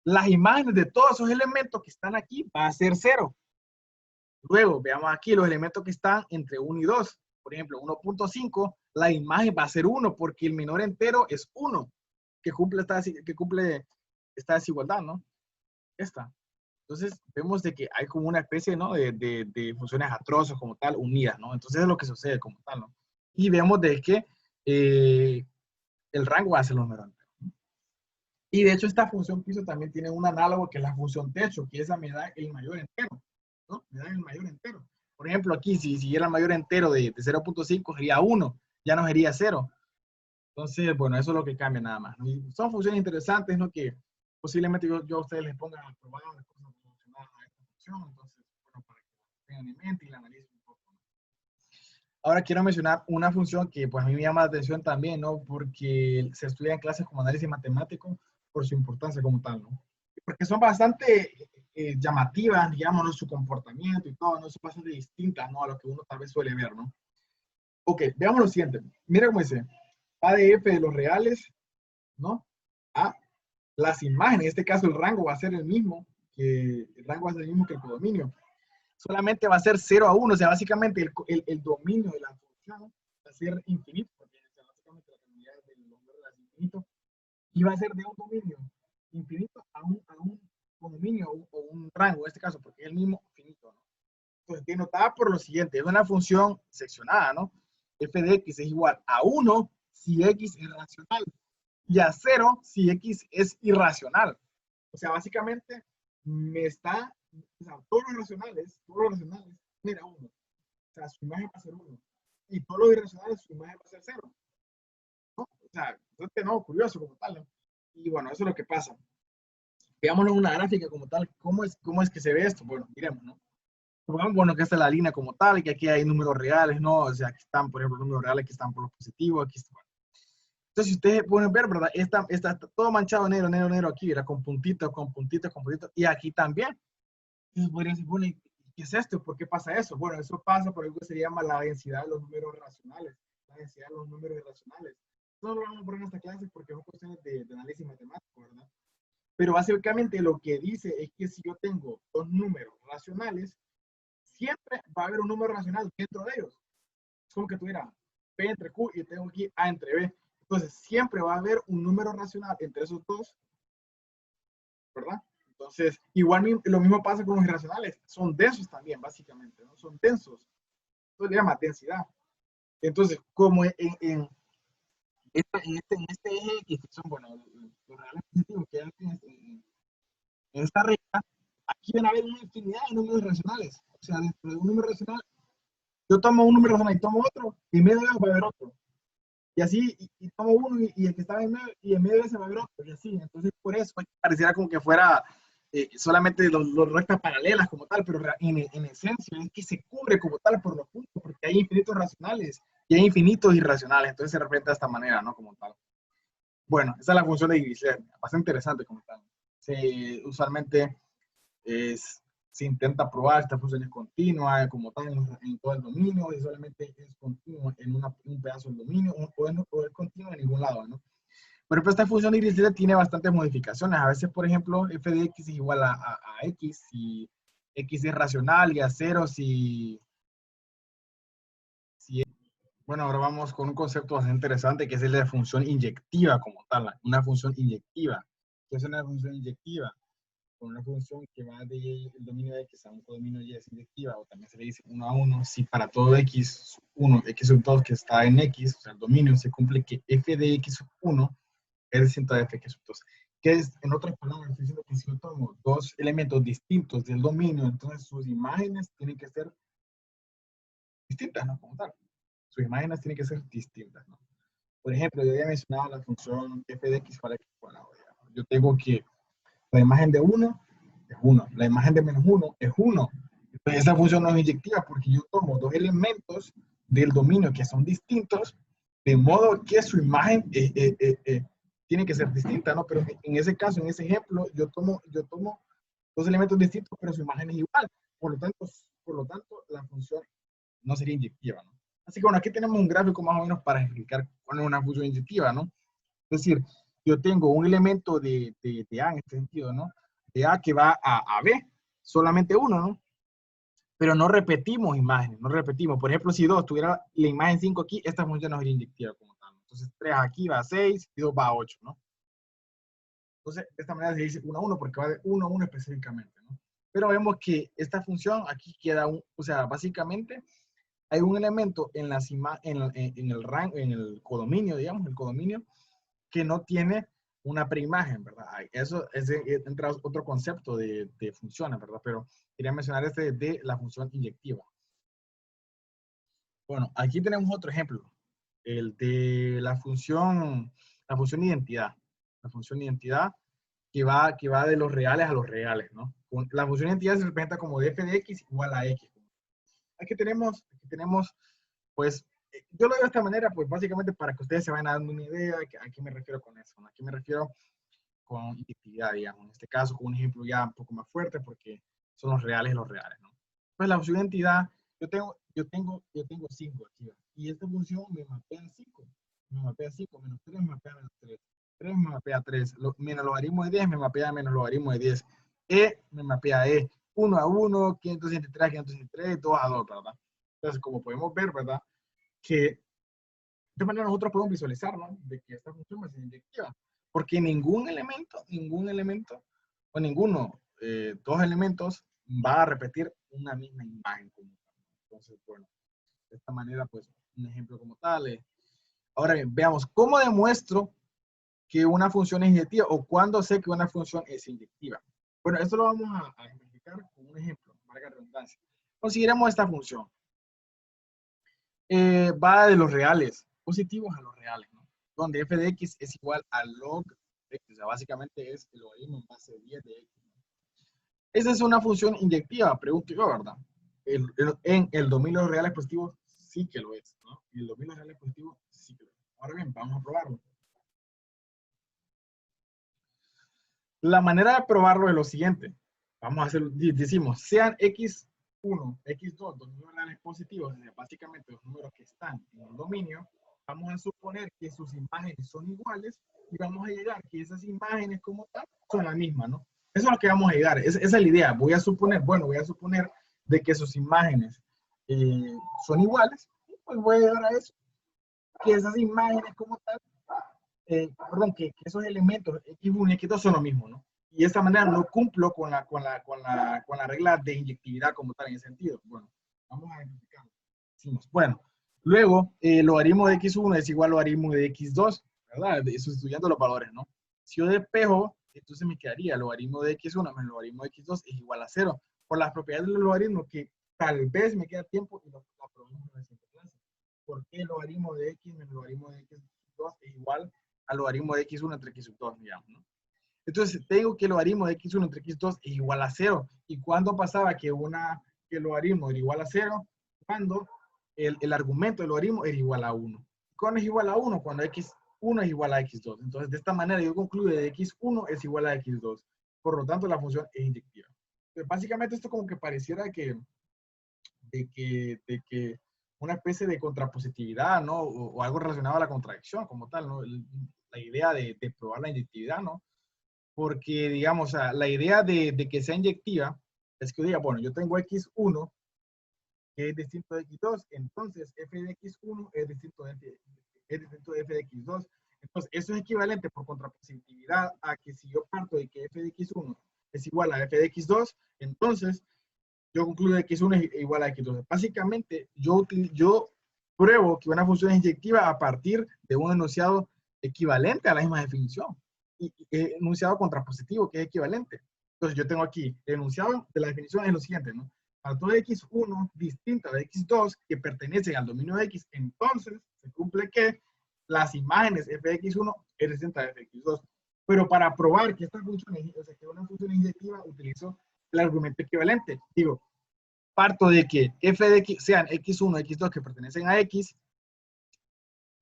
las imágenes de todos esos elementos que están aquí va a ser 0. Luego, veamos aquí los elementos que están entre 1 y 2. Por ejemplo, 1.5, la imagen va a ser 1 porque el menor entero es 1, que cumple esta desigualdad, ¿no? Esta. Entonces, vemos de que hay como una especie, ¿no? de funciones atrozas como tal, unidas, ¿no? Entonces, es lo que sucede como tal, ¿no? Y vemos de que el rango hace los números enteros. Y de hecho, esta función piso también tiene un análogo que es la función techo, que esa me da el mayor entero, ¿no? Me da el mayor entero. Por ejemplo, aquí, si siguiera el mayor entero de 0.5, sería 1, ya no sería 0. Entonces, bueno, eso es lo que cambia nada más, ¿no? Y son funciones interesantes, ¿no? Que posiblemente yo a ustedes les ponga a probar las cosas relacionadas a esta función. Entonces, bueno, para que la tengan en mente y la analicen un poco, ¿no? Ahora quiero mencionar una función que pues a mí me llama la atención también, ¿no? Porque se estudia en clases como análisis matemático por su importancia como tal, ¿no? Porque son bastante llamativas, digamos, ¿no? Su comportamiento y todo, ¿no? Son bastante distintas, ¿no? A lo que uno tal vez suele ver, ¿no? Ok, veamos lo siguiente. Mira cómo dice. A de F de los reales, ¿no? A las imágenes, en este caso el rango va a ser el mismo que el codominio. Solamente va a ser 0 a 1, o sea, básicamente el dominio de la función va a ser infinito, porque básicamente la comunidad de los números es infinito, y va a ser de un dominio infinito a un codominio o un rango, en este caso, porque es el mismo finito, ¿no? Entonces, denotada por lo siguiente, es una función seccionada, ¿no? F de x es igual a 1 si x es racional y a 0 si x es irracional. O sea, básicamente me está, o sea, todos los racionales, mira 1. O sea, su imagen va a ser 1. Y todos los irracionales, su imagen va a ser 0. ¿No? O sea, no, curioso como tal, ¿no? Y bueno, eso es lo que pasa. Veámoslo en una gráfica como tal. ¿Cómo es que se ve esto? Bueno, miremos, ¿no? Bueno, que esta es la línea como tal, y que aquí hay números reales, ¿no? O sea, aquí están, por ejemplo, los números reales que están por los positivos, aquí están. Entonces, si ustedes pueden ver, ¿verdad? Está todo manchado negro, negro, negro aquí, ¿verdad? Con puntitos, con puntitos, con puntitos, y aquí también. Entonces, podrían decir, bueno, ¿qué es esto? ¿Por qué pasa eso? Bueno, eso pasa por algo que se llama la densidad de los números racionales, la densidad de los números irracionales. No lo vamos a poner en esta clase porque son cuestiones de análisis matemático, ¿verdad? Pero básicamente lo que dice es que si yo tengo dos números racionales, siempre va a haber un número racional dentro de ellos. Es como que tuviera P entre Q y tengo aquí A entre B. Entonces, siempre va a haber un número racional entre esos dos, ¿verdad? Entonces, igual lo mismo pasa con los irracionales. Son densos también, básicamente, ¿no? Son densos. Eso se llama densidad. Entonces, como en este eje X, que son, bueno, los reales positivos que hay en esta recta, aquí van a haber una infinidad de números racionales. O sea, dentro de un número racional, yo tomo un número racional y tomo otro, y en medio de ellos va a haber otro. Y así, y tomo uno y el que estaba en medio, y en medio de ese va a haber otro, y así. Entonces, por eso pareciera como que fuera solamente los rectas paralelas como tal, pero en esencia es que se cubre como tal por los puntos, porque hay infinitos racionales y hay infinitos irracionales, entonces se representa de esta manera, ¿no? Como tal. Bueno, esa es la función de Dirichlet, bastante interesante como tal. Usualmente se intenta probar esta función es continua como tal en todo el dominio, y solamente es continua en un pedazo del dominio, o es continua en ningún lado, ¿no? Por ejemplo, esta función de Dirichlet tiene bastantes modificaciones. A veces, por ejemplo, f de x es igual a x si x es racional, y a 0 si. Bueno, ahora vamos con un concepto bastante interesante que es el de función inyectiva como tal. Una función inyectiva. ¿Qué es una función inyectiva? Con una función que va del dominio de x a un codominio y es inyectiva, o también se le dice 1 a 1, si para todo x1, x sub 2 que está en x, o sea, el dominio, se cumple que f de x sub 1 es distinto de f de x sub 2. Que es, en otras palabras, estoy diciendo que si yo tomo dos elementos distintos del dominio, entonces sus imágenes tienen que ser distintas, ¿no? Como tal. Sus imágenes tienen que ser distintas, ¿no? Por ejemplo, yo había mencionado la función f de x para x cuadrado. Yo tengo que la imagen de 1 es 1, la imagen de menos 1 es 1. Entonces, esa función no es inyectiva porque yo tomo dos elementos del dominio que son distintos, de modo que su imagen tiene que ser distinta, ¿no? Pero en ese caso, en ese ejemplo, yo tomo dos elementos distintos, pero su imagen es igual. Por lo tanto, la función no sería inyectiva, ¿no? Así que bueno, aquí tenemos un gráfico más o menos para explicar cuál es una función inyectiva, ¿no? Es decir, yo tengo un elemento de A en este sentido, ¿no? De A que va a B, solamente uno, ¿no? Pero no repetimos imágenes, no repetimos. Por ejemplo, si 2 tuviera la imagen 5 aquí, esta función no sería inyectiva como tal. Entonces, 3 aquí va a 6 y 2 va a 8, ¿no? Entonces, de esta manera se dice 1 a 1 porque va de 1 a 1 específicamente, ¿no? Pero vemos que esta función aquí queda, o sea, básicamente hay un elemento en el rango, en el codominio, digamos, el codominio, que no tiene una preimagen, ¿verdad? Eso entra otro concepto de funciones, ¿verdad? Pero quería mencionar este de la función inyectiva. Bueno, aquí tenemos otro ejemplo, el de la función identidad. La función identidad que va de los reales a los reales, ¿no? La función identidad se representa como de f de x igual a x. Aquí tenemos pues, yo lo veo de esta manera, pues básicamente para que ustedes se vayan dando una idea de a qué me refiero con eso, ¿no? A qué me refiero con identidad, digamos. En este caso, con un ejemplo ya un poco más fuerte, porque son los reales, ¿no? Pues la función identidad, yo tengo 5 aquí, ¿verdad? Y esta función me mapea 5. Me mapea 5, menos 3 me mapea menos 3. 3 me mapea 3. Menos logaritmo de 10 me mapea menos logaritmo de 10. Me mapea E. 1 a 1, 563, 563, 2 a 2, ¿verdad? Entonces, como podemos ver, ¿verdad? Que de esta manera nosotros podemos visualizar, ¿no? De que esta función es inyectiva. Porque ningún elemento, o ninguno, dos elementos, va a repetir una misma imagen. Entonces, bueno, de esta manera, pues, un ejemplo como tal. Ahora bien, veamos, ¿cómo demuestro que una función es inyectiva o cuándo sé que una función es inyectiva? Bueno, esto lo vamos a ejemplificar con un ejemplo, valga la redundancia. Consideremos esta función. Va de los reales positivos a los reales, ¿no? Donde f de x es igual a log x, o sea, básicamente es el logaritmo en base de 10 de x. Esa es una función inyectiva, pregunto yo, ¿verdad? En el dominio de los reales positivos sí que lo es, ¿no? En el dominio de los reales positivos sí que lo es. Ahora bien, vamos a probarlo. La manera de probarlo es lo siguiente. Vamos a hacer, decimos, sean x1, x2, dos números reales positivos, básicamente los números que están en el dominio, vamos a suponer que sus imágenes son iguales y vamos a llegar que esas imágenes como tal son las mismas, ¿no? Eso es lo que vamos a llegar, esa es la idea. Voy a suponer de que sus imágenes son iguales, pues voy a llegar a eso, que esas imágenes como tal perdón, que esos elementos X1 y X2 son lo mismo, ¿no? Y de esta manera no cumplo con la regla de inyectividad como tal en ese sentido. Bueno, vamos a explicarlo. Bueno, luego, logaritmo de X1 es igual a logaritmo de X2, ¿verdad? Sustituyendo los valores, ¿no? Si yo despejo, entonces me quedaría logaritmo de X1 menos logaritmo de X2 es igual a 0. Por las propiedades del logaritmo que tal vez me queda tiempo y lo probamos en la siguiente clase. ¿Por qué el logaritmo de X menos logaritmo de X2 es igual al logaritmo de x1 entre x2, digamos, ¿no? Entonces, tengo que el logaritmo de x1 entre x2 es igual a 0. ¿Y cuándo pasaba que el logaritmo era igual a 0? Cuando el argumento del logaritmo era igual a 1. ¿Cuándo es igual a 1? Cuando x1 es igual a x2. Entonces, de esta manera yo concluyo que x1 es igual a x2. Por lo tanto, la función es inyectiva. Entonces, básicamente, esto como que pareciera de que una especie de contrapositividad, ¿no? O algo relacionado a la contradicción como tal, ¿no? La idea de probar la inyectividad, ¿no? Porque, digamos, o sea, la idea de que sea inyectiva es que diga, bueno, yo tengo x1 que es distinto de x2, entonces f de x1 es distinto de f de x2. Entonces, eso es equivalente por contrapositividad a que si yo parto de que f de x1 es igual a f de x2, entonces yo concluyo que x1 es igual a x2. Básicamente, yo pruebo que una función es inyectiva a partir de un enunciado equivalente a la misma definición. Y enunciado contrapositivo, que es equivalente. Entonces, yo tengo aquí, el enunciado de la definición es lo siguiente, ¿no? Para todo x1 distinta de x2 que pertenecen al dominio de x, entonces se cumple que las imágenes f de x1 es distinta de f de x2. Pero para probar que esta función es, o sea, que una función es inyectiva, utilizo el argumento equivalente. Digo, parto de que f de x sean x1 y x2 que pertenecen a x,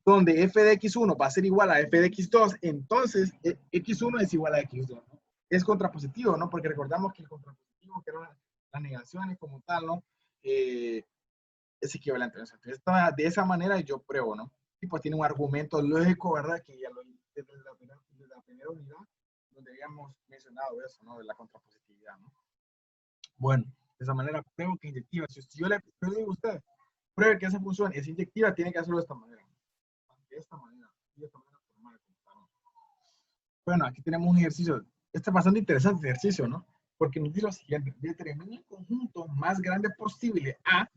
donde f de x1 va a ser igual a f de x2, entonces x1 es igual a x2, ¿no? Es contrapositivo, ¿no? Porque recordamos que el contrapositivo, que eran las negaciones como tal, ¿no? Es equivalente. ¿No? Entonces, de esa manera yo pruebo, ¿no? Y pues tiene un argumento lógico, ¿verdad? Que ya lo desde la primera unidad, donde habíamos mencionado eso, ¿no? De la contrapositividad, ¿no? Bueno, de esa manera pruebo que es inyectiva. Si yo le digo a usted, pruebe que esa función es inyectiva, tiene que hacerlo de esta manera. De esta manera. De esta manera formal. Bueno, aquí tenemos un ejercicio. Este es bastante interesante ejercicio, ¿no? Porque nos dice lo siguiente. Determina el conjunto más grande posible A,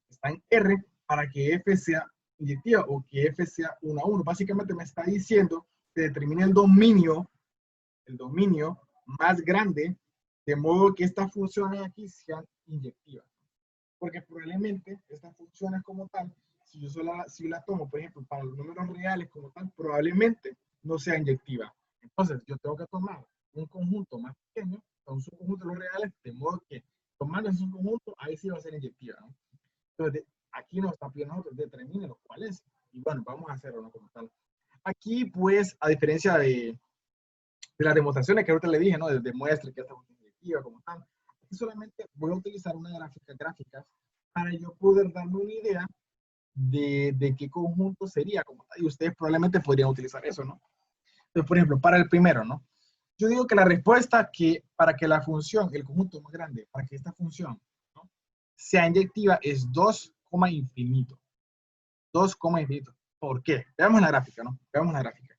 está en R, para que F sea inyectiva o que F sea 1 a 1. Básicamente me está diciendo que determine el dominio más grande, de modo que estas funciones aquí sean inyectivas. Porque probablemente estas funciones como tal, si yo la tomo, por ejemplo, para los números reales como tal, probablemente no sea inyectiva. Entonces, yo tengo que tomar un conjunto más pequeño, un subconjunto de los reales, de modo que tomando ese subconjunto, ahí sí va a ser inyectiva, ¿no? Entonces, aquí nos está pidiendo nosotros, determine los cuales. Y bueno, vamos a hacerlo, ¿no? Como tal. Aquí, pues, a diferencia de las demostraciones que ahorita le dije, ¿no? Demuestre que esta función es inyectiva, como tal. Aquí solamente voy a utilizar una gráficas para yo poder darme una idea de qué conjunto sería, como tal. Y ustedes probablemente podrían utilizar eso, ¿no? Entonces, por ejemplo, para el primero, ¿no? Yo digo que la respuesta que para que la función, el conjunto más grande, para que esta función, ¿no?, sea inyectiva es 2, infinito. 2, infinito. ¿Por qué? Veamos la gráfica, ¿no? Veamos la gráfica.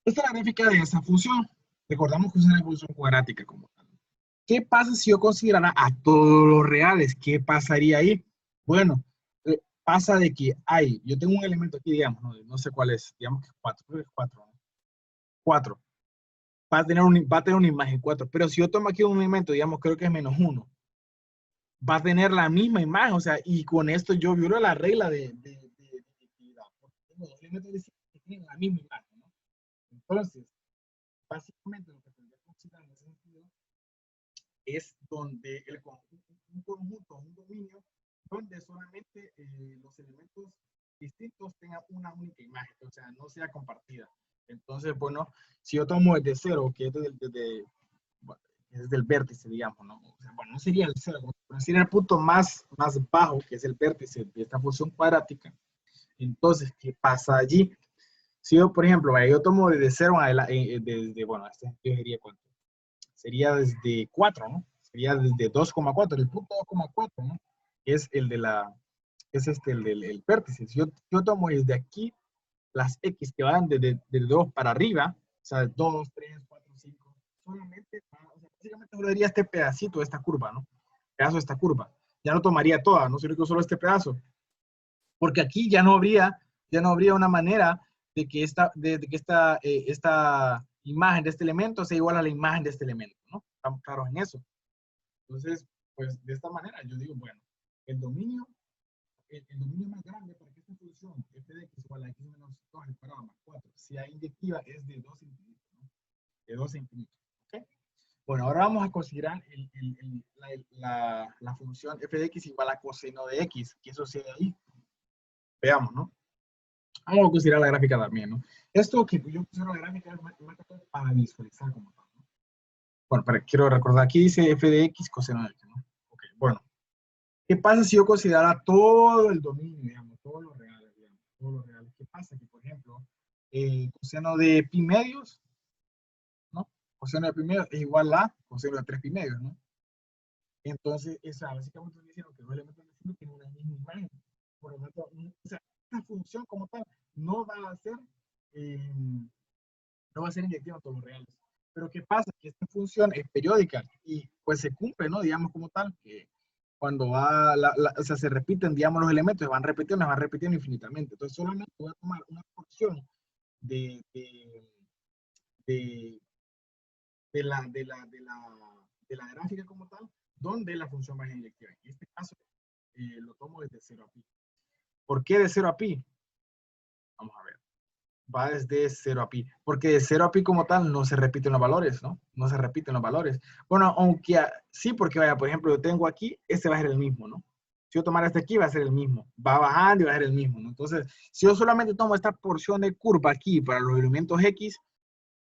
Esta es la gráfica de esa función. Recordamos que es una función cuadrática como tal. ¿Qué pasa si yo considerara a todos los reales? ¿Qué pasaría ahí? Bueno, pasa de que yo tengo un elemento aquí, digamos, no sé cuál es, digamos que es 4, creo que es 4, ¿no? 4. Va a tener una imagen 4, pero si yo tomo aquí un elemento, digamos, creo que es -1, va a tener la misma imagen, o sea, y con esto yo violo la regla de identidad, porque tengo dos elementos que tienen la misma imagen, ¿no? Entonces, básicamente lo que tendría que considerar en ese sentido es donde un conjunto, un dominio, donde solamente los elementos distintos tengan una única imagen, o sea, no sea compartida. Entonces, bueno, si yo tomo desde 0, que es desde el vértice, digamos, ¿no? O sea, bueno, no sería el 0, pero sería el punto más bajo, que es el vértice de esta función cuadrática. Entonces, ¿qué pasa allí? Si yo, por ejemplo, yo tomo desde 0 desde, bueno, este yo diría cuánto. Sería desde 4, ¿no? Sería desde 2,4, el punto 2,4, ¿no? Es el de el vértice. Si yo tomo desde aquí las X que van desde 2 para arriba, o sea, 2, 3, 4, 5, solamente, o sea, básicamente solo daría este pedacito de esta curva, ¿no? Pedazo de esta curva. Ya no tomaría toda, no sería solo este pedazo. Porque aquí ya no habría una manera de que esta imagen de este elemento sea igual a la imagen de este elemento, ¿no? Estamos claros en eso. Entonces, pues de esta manera yo digo, bueno, el dominio, el dominio más grande para que esta función f de x igual a x menos 2 al cuadrado más 4 sea inyectiva es de 2 infinito, ¿no? de 2 a infinito. ¿Okay? Bueno, ahora vamos a considerar la función f de x igual a coseno de x. ¿Qué sucede ahí? Veamos, ¿no? Vamos a considerar la gráfica también, ¿no? Esto que yo considero la gráfica es más que todo para visualizar como tal, ¿no? Bueno, quiero recordar, aquí dice f de x coseno de x, ¿no? Ok, bueno. ¿Qué pasa si yo considerara todo el dominio, digamos, todos los reales, digamos, todos los reales? ¿Qué pasa? Que, por ejemplo, coseno de pi medios, ¿no? Coseno de pi medios es igual a coseno de 3 pi medios, ¿no? Entonces, esa básicamente estoy diciendo que los elementos del signo tienen una misma imagen. Por lo tanto, o sea, esta función como tal no va a ser, eh, no va a ser inyectiva a todos los reales. Pero ¿qué pasa? Que esta función es periódica y pues se cumple, ¿no? Digamos como tal, que cuando va, o sea, se repiten, digamos, los elementos, se van repitiendo infinitamente. Entonces solamente voy a tomar una porción de, de, de, de la gráfica como tal, donde la función va a ser inyectiva. En este caso, lo tomo desde 0 a pi. ¿Por qué de 0 a pi? Vamos a ver. Va desde 0 a pi, porque de 0 a pi como tal no se repiten los valores, ¿no? No se repiten los valores. Bueno, aunque sí, porque vaya, por ejemplo, yo tengo aquí, este va a ser el mismo, ¿no? Si yo tomara este aquí, va a ser el mismo. Va bajando y va a ser el mismo, ¿no? Entonces, si yo solamente tomo esta porción de curva aquí para los elementos X,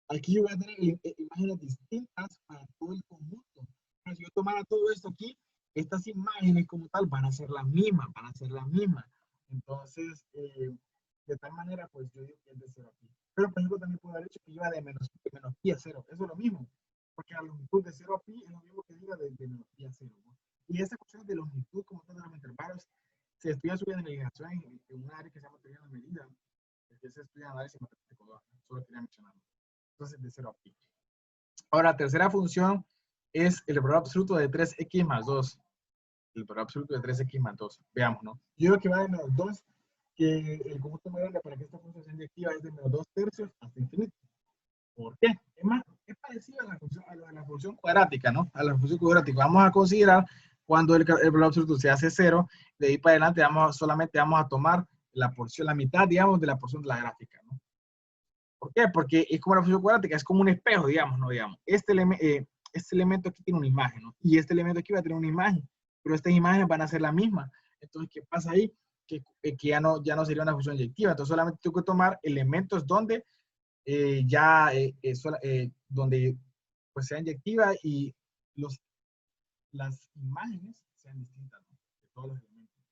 aquí yo voy a tener imágenes distintas para todo el conjunto. Pero si yo tomara todo esto aquí, estas imágenes como tal van a ser las mismas, van a ser las mismas. Entonces, de tal manera, pues yo digo que es de 0 a pi. Pero, por ejemplo, también puedo haber dicho que iba de menos pi a 0. Eso es lo mismo. Porque la longitud de 0 a pi es lo mismo que diga de menos pi a 0, ¿no? Y esta cuestión de longitud, como tal, de los intervalos, se estudia su generalización en un área que se llama teoría de la medida, que se estudia análisis matemático, ¿no? Solo quería mencionarlo. Entonces, de 0 a pi. Ahora, la tercera función es el valor absoluto de 3x más 2. El valor absoluto de 3x más 2. Veamos, ¿no? Yo creo que va de menos 2, que el conjunto más grande para que esta función sea inyectiva es de menos 2 tercios hasta infinito. ¿Por qué? Es parecido a la función cuadrática, ¿no? A la función cuadrática. Vamos a considerar cuando el valor absoluto se hace 0, de ahí para adelante solamente vamos a tomar la porción, la mitad, digamos, de la porción de la gráfica, ¿no? ¿Por qué? Porque es como la función cuadrática, es como un espejo, digamos, ¿no? Digamos, este elemento aquí tiene una imagen, ¿no? Y este elemento aquí va a tener una imagen, pero estas imágenes van a ser la misma. Entonces, ¿qué pasa ahí? Que ya no sería una función inyectiva. Entonces, solamente tengo que tomar elementos donde donde pues sea inyectiva y las imágenes sean distintas, ¿no? De todos los elementos.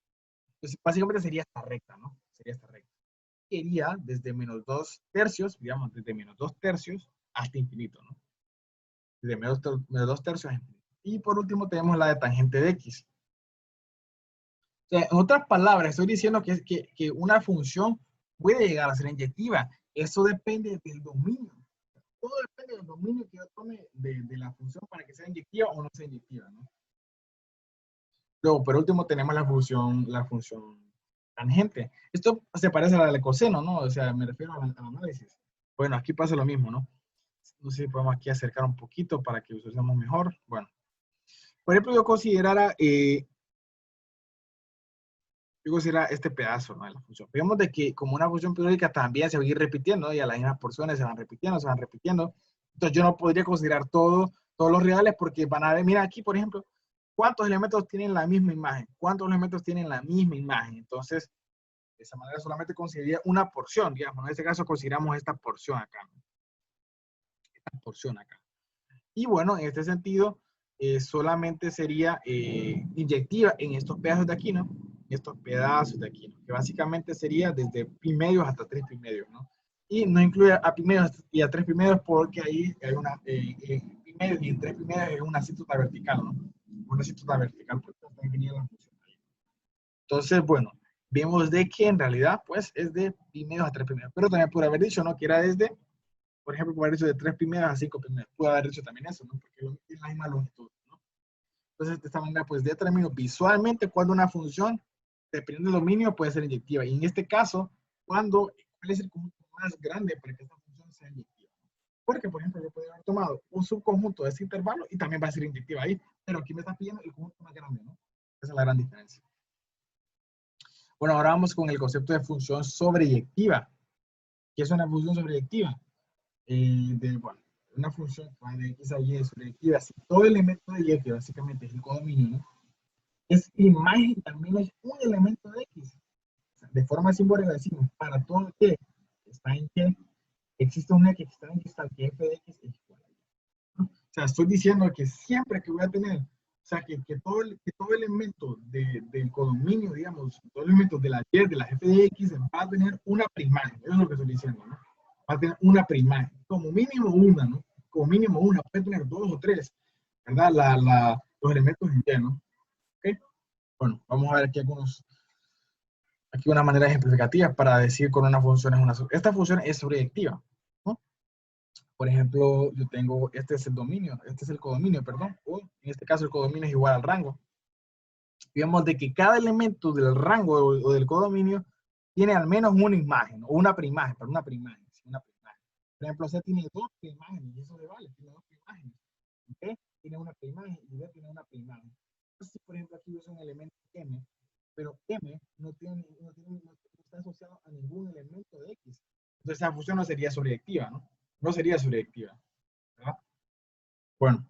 Entonces, básicamente sería esta recta, ¿no? Sería esta recta. Iría desde menos 2 tercios, digamos, desde menos 2 tercios hasta infinito, ¿no? Desde menos 2 tercios hasta infinito. Y por último tenemos la de tangente de x. O sea, en otras palabras, estoy diciendo que una función puede llegar a ser inyectiva. Eso depende del dominio. Todo depende del dominio que yo tome de la función para que sea inyectiva o no sea inyectiva, ¿no? Luego, por último, tenemos la función tangente. Esto se parece a la del coseno, ¿no? O sea, me refiero al análisis. Bueno, aquí pasa lo mismo, ¿no? No sé si podemos aquí acercar un poquito para que usemos mejor. Bueno, por ejemplo, yo considera este pedazo, ¿no? De la función. Vemos de que como una función periódica también se va a ir repitiendo, ¿no? Y a las mismas porciones se van repitiendo, se van repitiendo. Entonces yo no podría considerar todos los reales porque van a ver, mira aquí, por ejemplo, ¿cuántos elementos tienen la misma imagen? ¿Cuántos elementos tienen la misma imagen? Entonces, de esa manera solamente consideraría una porción, digamos. En este caso consideramos esta porción acá, ¿no? Esta porción acá. Y bueno, en este sentido, solamente sería inyectiva en estos pedazos de aquí, ¿no? Estos pedazos de aquí, ¿no? Que básicamente sería desde pi medios hasta 3 pi medios, ¿no? Y no incluye a pi medios y a 3 pi medios porque ahí hay una, pi medios y en 3 pi medios es una asíntota vertical, ¿no? Una asíntota vertical, porque también venía la función ahí. Entonces, bueno, vemos de que en realidad, pues, es de pi medios a 3 pi medios. Pero también pude haber dicho, ¿no? Que era desde, por ejemplo, puede haber dicho de 3 primeras a 5 primeras. Puede haber dicho también eso, ¿no? Porque es la misma longitud, ¿no? Entonces, de esta manera, pues, determino visualmente cuando una función, dependiendo del dominio, puede ser inyectiva. Y en este caso, cuál es el conjunto más grande para que esta función sea inyectiva. Porque, por ejemplo, yo podría haber tomado un subconjunto de ese intervalo y también va a ser inyectiva ahí. Pero aquí me está pidiendo el conjunto más grande, ¿no? Esa es la gran diferencia. Bueno, ahora vamos con el concepto de función sobreyectiva. ¿Qué es una función sobreyectiva? Bueno, una función que va de x a y surreactiva, si todo elemento de y, que básicamente es el codominio, ¿no? Es imagen de al menos un elemento de x. O sea, de forma simbólica decimos, para todo y que está en y, existe un x que está en y, tal que f de x es igual a y, ¿no? O sea, estoy diciendo que siempre que voy a tener, o sea, que todo elemento del codominio, digamos, todo elemento de la y, de la f de x, va a tener una primaria. Eso es lo que estoy diciendo, ¿no? Va a tener una primaria, como mínimo una, ¿no? Como mínimo una, puede tener dos o tres, ¿verdad? Los elementos en y, ¿no? ¿Ok? Bueno, vamos a ver aquí una manera ejemplificativa para decir con una función es una. Esta función es surreactiva, ¿no? Por ejemplo, yo tengo, este es el dominio, este es el codominio, perdón, o en este caso el codominio es igual al rango. Digamos de que cada elemento del rango o del codominio tiene al menos una imagen, o una preimagen, pero una preimagen, sí, una preimagen. Por ejemplo, C tiene dos preimágenes, y eso le vale, tiene dos preimágenes. B tiene una preimagen y D tiene una preimagen. Entonces, si por ejemplo aquí yo uso un elemento M, pero M no está asociado a ningún elemento de X. Entonces esa función no sería surreactiva, ¿no? No sería surreactiva, ¿verdad? Bueno,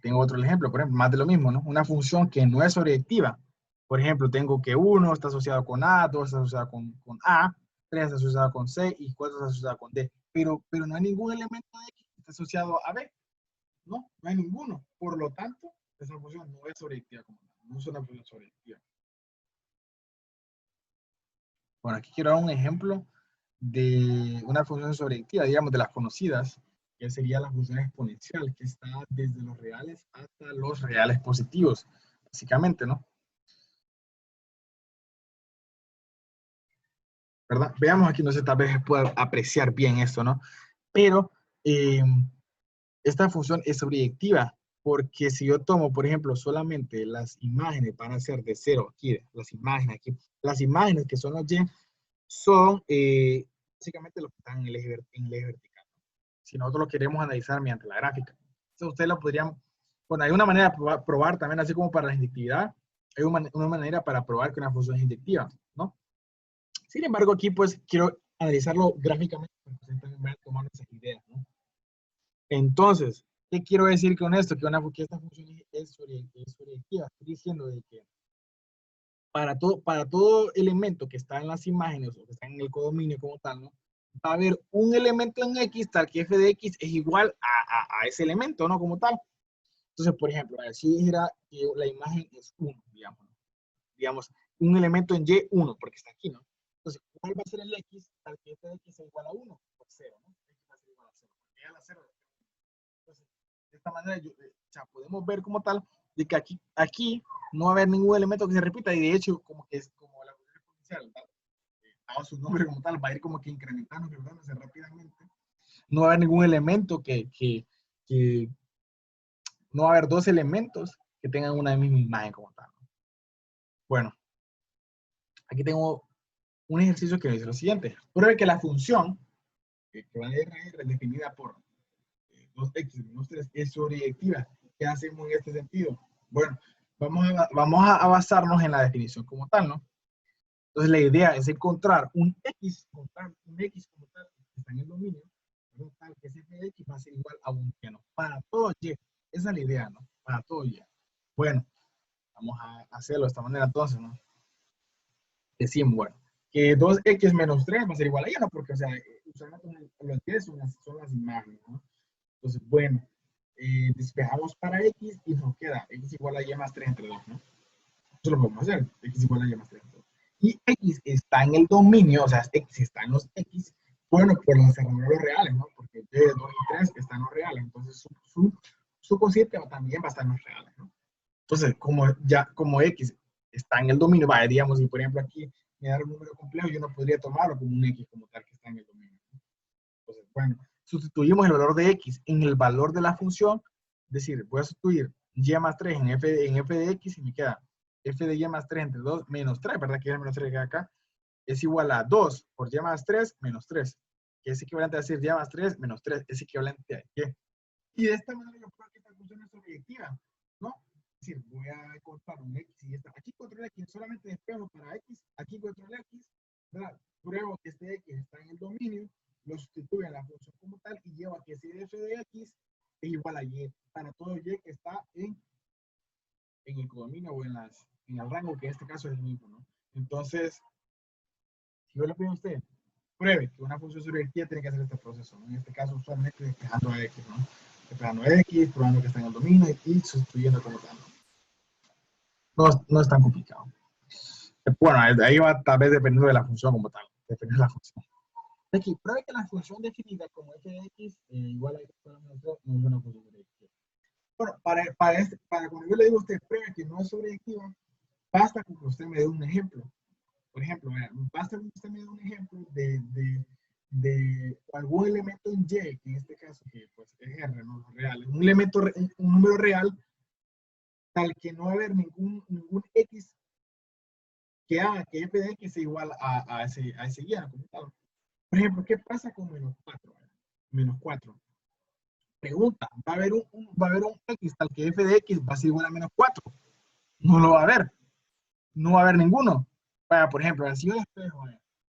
tengo otro ejemplo, por ejemplo, más de lo mismo, ¿no? Una función que no es surreactiva. Por ejemplo, tengo que 1 está asociado con A, 2 está asociado con A, 3 está asociado con C y 4 está asociado con D. Pero no hay ningún elemento de X que esté asociado a B, ¿no? No hay ninguno. Por lo tanto, esa función no es surreactiva, no es una función surreactiva. Bueno, aquí quiero dar un ejemplo de una función surreactiva, digamos, de las conocidas, que sería la función exponencial, que está desde los reales hasta los reales positivos, básicamente, ¿no? ¿Verdad? Veamos aquí, no sé, tal vez se pueda apreciar bien esto, ¿no? Pero eh, esta función es surreactiva, porque si yo tomo, por ejemplo, solamente las imágenes, van a ser de cero, aquí, las imágenes que son los y, son básicamente los que están en el eje vertical. Si nosotros lo queremos analizar mediante la gráfica. Entonces ustedes lo podrían, bueno, hay una manera de probar también, así como para la inyectividad, hay una manera para probar que una función es inyectiva, ¿no? Sin embargo, aquí pues quiero analizarlo gráficamente para que ustedes también vayan tomando esas ideas, ¿no? Entonces, ¿qué quiero decir con esto? Que esta función es surreactiva. Estoy diciendo de que para todo elemento que está en las imágenes o que está en el codominio como tal, ¿no? Va a haber un elemento en X tal que f de X es igual a ese elemento, ¿no? Como tal. Entonces, por ejemplo, si dijera que la imagen es 1, digamos, ¿no? Digamos, un elemento en Y, 1, porque está aquí, ¿no? Entonces, ¿cuál va a ser el X tal que f de X es igual a 1? Por 0, ¿no? X va a ser igual a 0, porque ya la 0. Entonces, de esta manera, o sea, podemos ver como tal de que aquí no va a haber ningún elemento que se repita y de hecho, como que es como la función exponencial, dado su nombre como tal, va a ir como que incrementando, incrementándose rápidamente. No va a haber ningún elemento que no va a haber dos elementos que tengan una misma imagen como tal. Bueno, aquí tengo un ejercicio que dice lo siguiente. Pruebe que la función que va de R a R definida por 2x menos 3 es surreactiva. ¿Qué hacemos en este sentido? Bueno, vamos a basarnos en la definición como tal, ¿no? Entonces la idea es encontrar un x como tal, que está en el dominio, tal que ese f de x va a ser igual a un y, ¿no? Para todo y. Esa es la idea, ¿no? Para todo y. Bueno, vamos a hacerlo de esta manera entonces, ¿no? Decimos, bueno, que 2x menos 3 va a ser igual a y, ¿no? Porque, o sea, usualmente los y son las imágenes, ¿no? Entonces, bueno, despejamos para x y nos queda x igual a y más 3 entre 2, ¿no? Eso lo podemos hacer, x igual a y más 3 entre 2. Y x está en el dominio, o sea, x está en los x, bueno, por los cerradores reales, ¿no? Porque y, 2 y 3 están en los reales, entonces su cociente también va a estar en los reales, ¿no? Entonces, como x está en el dominio, vaya, digamos, si por ejemplo aquí me da un número complejo, yo no podría tomarlo como un x como tal que está en el dominio, ¿no? Entonces, bueno, sustituimos el valor de x en el valor de la función, es decir, voy a sustituir y más 3 en f de x y me queda f de y más 3 entre 2 menos 3, ¿verdad? Que es el menos 3 que acá, es igual a 2 por y más 3 menos 3, que es equivalente a decir y más 3 menos 3 es equivalente a y. Y de esta manera yo creo que esta función es objetiva, ¿no? Es decir, voy a encontrar un x y esta. Aquí encontré el x, solamente despejo para x, aquí encuentro el x, ¿verdad? Pruebo que este x está en el dominio lo sustituye en la función como tal y lleva que si f de x es igual a y para todo y que está en el codominio o en el rango, que en este caso es el mismo, ¿no? Entonces, si yo le pido a usted, pruebe que una función surreactiva tiene que hacer este proceso, ¿no? En este caso, usualmente despejando a x, ¿no? Despejando a x, probando que está en el dominio y sustituyendo como tal. No es tan complicado. Bueno, ahí va tal vez dependiendo de la función como tal. Depende de la función. Aquí, pruebe que la función definida como f de x igual a x no es una función surreactiva. Bueno, para cuando yo le digo a usted, pruebe que no es surreactiva, basta con que usted me dé un ejemplo. Por ejemplo, basta con que usted me dé un ejemplo de algún elemento en Y, que en este caso que pues, es R, ¿no? Real, un elemento, un número real, tal que no va a haber ningún X que haga que f de x sea igual a ese guía. Por ejemplo, ¿qué pasa con menos 4? Menos 4. Pregunta, ¿va a haber un X tal que f de x va a ser igual a menos 4? No lo va a haber. No va a haber ninguno. Para, por ejemplo, si yo despejo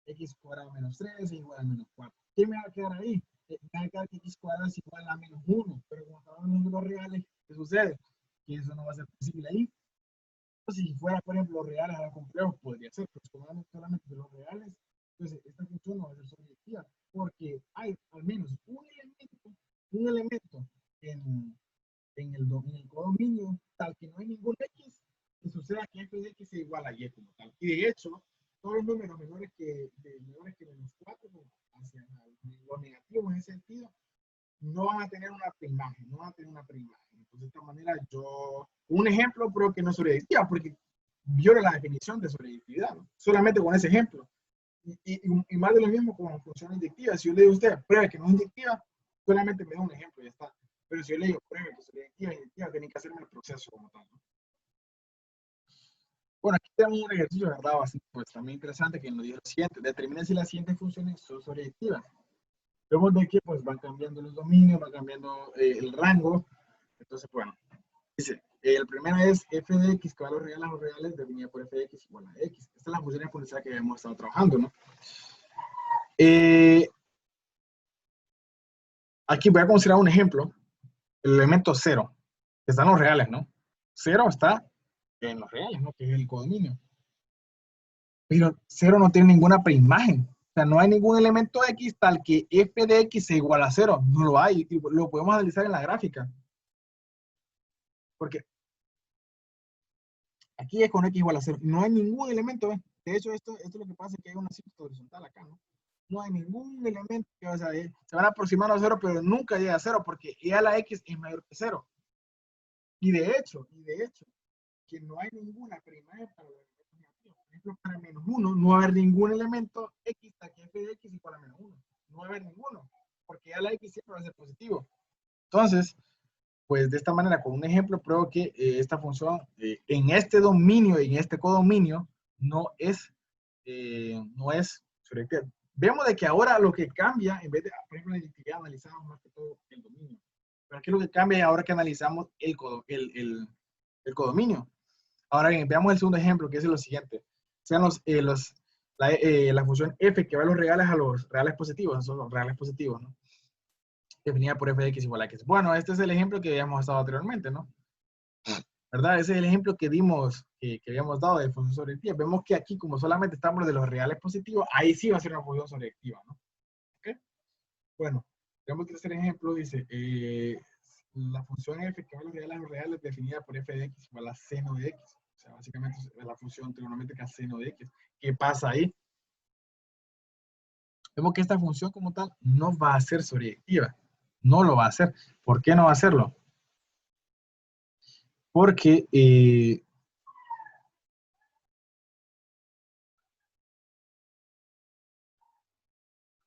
x cuadrado menos 3 es igual a menos 4. ¿Qué me va a quedar ahí? Me va a quedar que x cuadrado es igual a menos 1. Pero como estamos en números reales, ¿qué sucede? Que eso no va a ser posible ahí. Si fuera, por ejemplo, los reales a los complejos, podría ser, pero solamente de los reales, entonces esta función no va a ser surreactiva, porque hay al menos un elemento en el codominio tal que no hay ningún x, que suceda que f de x sea igual a y como tal. Y de hecho, todos los números menores que menos 4, hacia lo negativo en ese sentido, no van a tener una preimagen, no van a tener una preimagen. Entonces, de esta manera, un ejemplo, creo que no es surreactiva, porque viola la definición de surreactividad, ¿no? Solamente con ese ejemplo. Y más de lo mismo con función inyectiva. Si yo le digo a usted, pruebe que no es inyectiva, solamente me da un ejemplo y ya está. Pero si yo le digo, pruebe que es inyectiva, tiene que hacerme el proceso como tal, ¿no? Bueno, aquí tenemos un ejercicio, ¿verdad? Bastante, pues también interesante, que nos dice lo siguiente: determine si las siguientes funciones son surreactivas. Vemos de que pues van cambiando los dominios, va cambiando el rango. Entonces, bueno, dice, el primero es f de x, que va a los reales, definida por f de x igual a x. Esta es la función exponencial que hemos estado trabajando, ¿no? Aquí voy a considerar un ejemplo, el elemento 0, que está en los reales, ¿no? 0 está en los reales, ¿no? Que es el codominio. Pero 0 no tiene ninguna preimagen. O sea, no hay ningún elemento x tal que f de x sea igual a 0. No lo hay. Y lo podemos analizar en la gráfica. Porque aquí es con x igual a 0. No hay ningún elemento, ¿eh? De hecho, esto es lo que pasa, que hay una círculo horizontal acá, ¿no? No hay ningún elemento que, o sea, se van aproximando a 0, pero nunca llega a 0, porque e a la x es mayor que 0. Y de hecho, que no hay ninguna preimagen para los elementos negativos. Por ejemplo, para menos 1 no va a haber ningún elemento x hasta que f de x igual a menos 1. No va a haber ninguno, porque a la x siempre va a ser positivo. Entonces, pues de esta manera, con un ejemplo, pruebo que esta función en este dominio y en este codominio no es surreactiva. Vemos de que ahora lo que cambia, en vez de, por ejemplo, en la identidad analizamos más que todo el dominio. Pero aquí lo que cambia ahora que analizamos el codominio. Ahora bien, veamos el segundo ejemplo, que es lo siguiente. Sean la función f que va a los reales positivos, son los reales positivos, ¿no? Definida por f de x igual a x. Bueno, este es el ejemplo que habíamos estado anteriormente, ¿no? ¿Verdad? Ese es el ejemplo que dimos, que habíamos dado de función sobreactiva. Vemos que aquí, como solamente estamos de los reales positivos, ahí sí va a ser una función sobreactiva, ¿no? ¿Ok? Bueno, veamos el tercer ejemplo, dice, la función f que va a los reales definida por f de x igual a seno de x. O sea, básicamente es la función trigonométrica seno de x. ¿Qué pasa ahí? Vemos que esta función como tal no va a ser sobreactiva. No lo va a hacer. ¿Por qué no va a hacerlo? Porque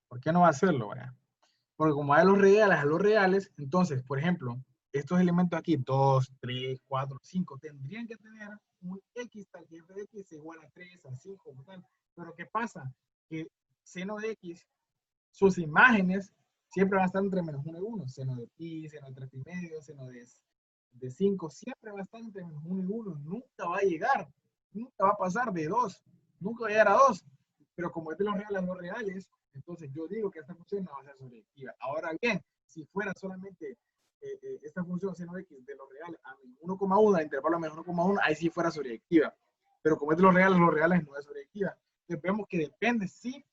¿por qué no va a hacerlo? ¿Verdad? Porque como hay a los reales, entonces, por ejemplo, estos elementos aquí, 2, 3, 4, 5, tendrían que tener un x tal que f de x es igual a 3, a 5, como tal. Pero ¿qué pasa? Que seno de x, sus imágenes siempre van a estar entre menos 1 y 1. Seno de pi, seno de 3 pi medio, seno de 5, siempre va a estar entre menos 1 y 1. Nunca va a llegar, nunca va a pasar de 2, nunca va a llegar a 2. Pero como es de los reales a los reales, Entonces yo digo que esta función no va a ser sobreyectiva. Ahora bien, si fuera solamente esta función seno x de los reales a menos 1,1, al intervalo menos 1,1, ahí sí fuera sobreyectiva. Pero como es de los reales no es sobreyectiva. Entonces vemos que depende, sí,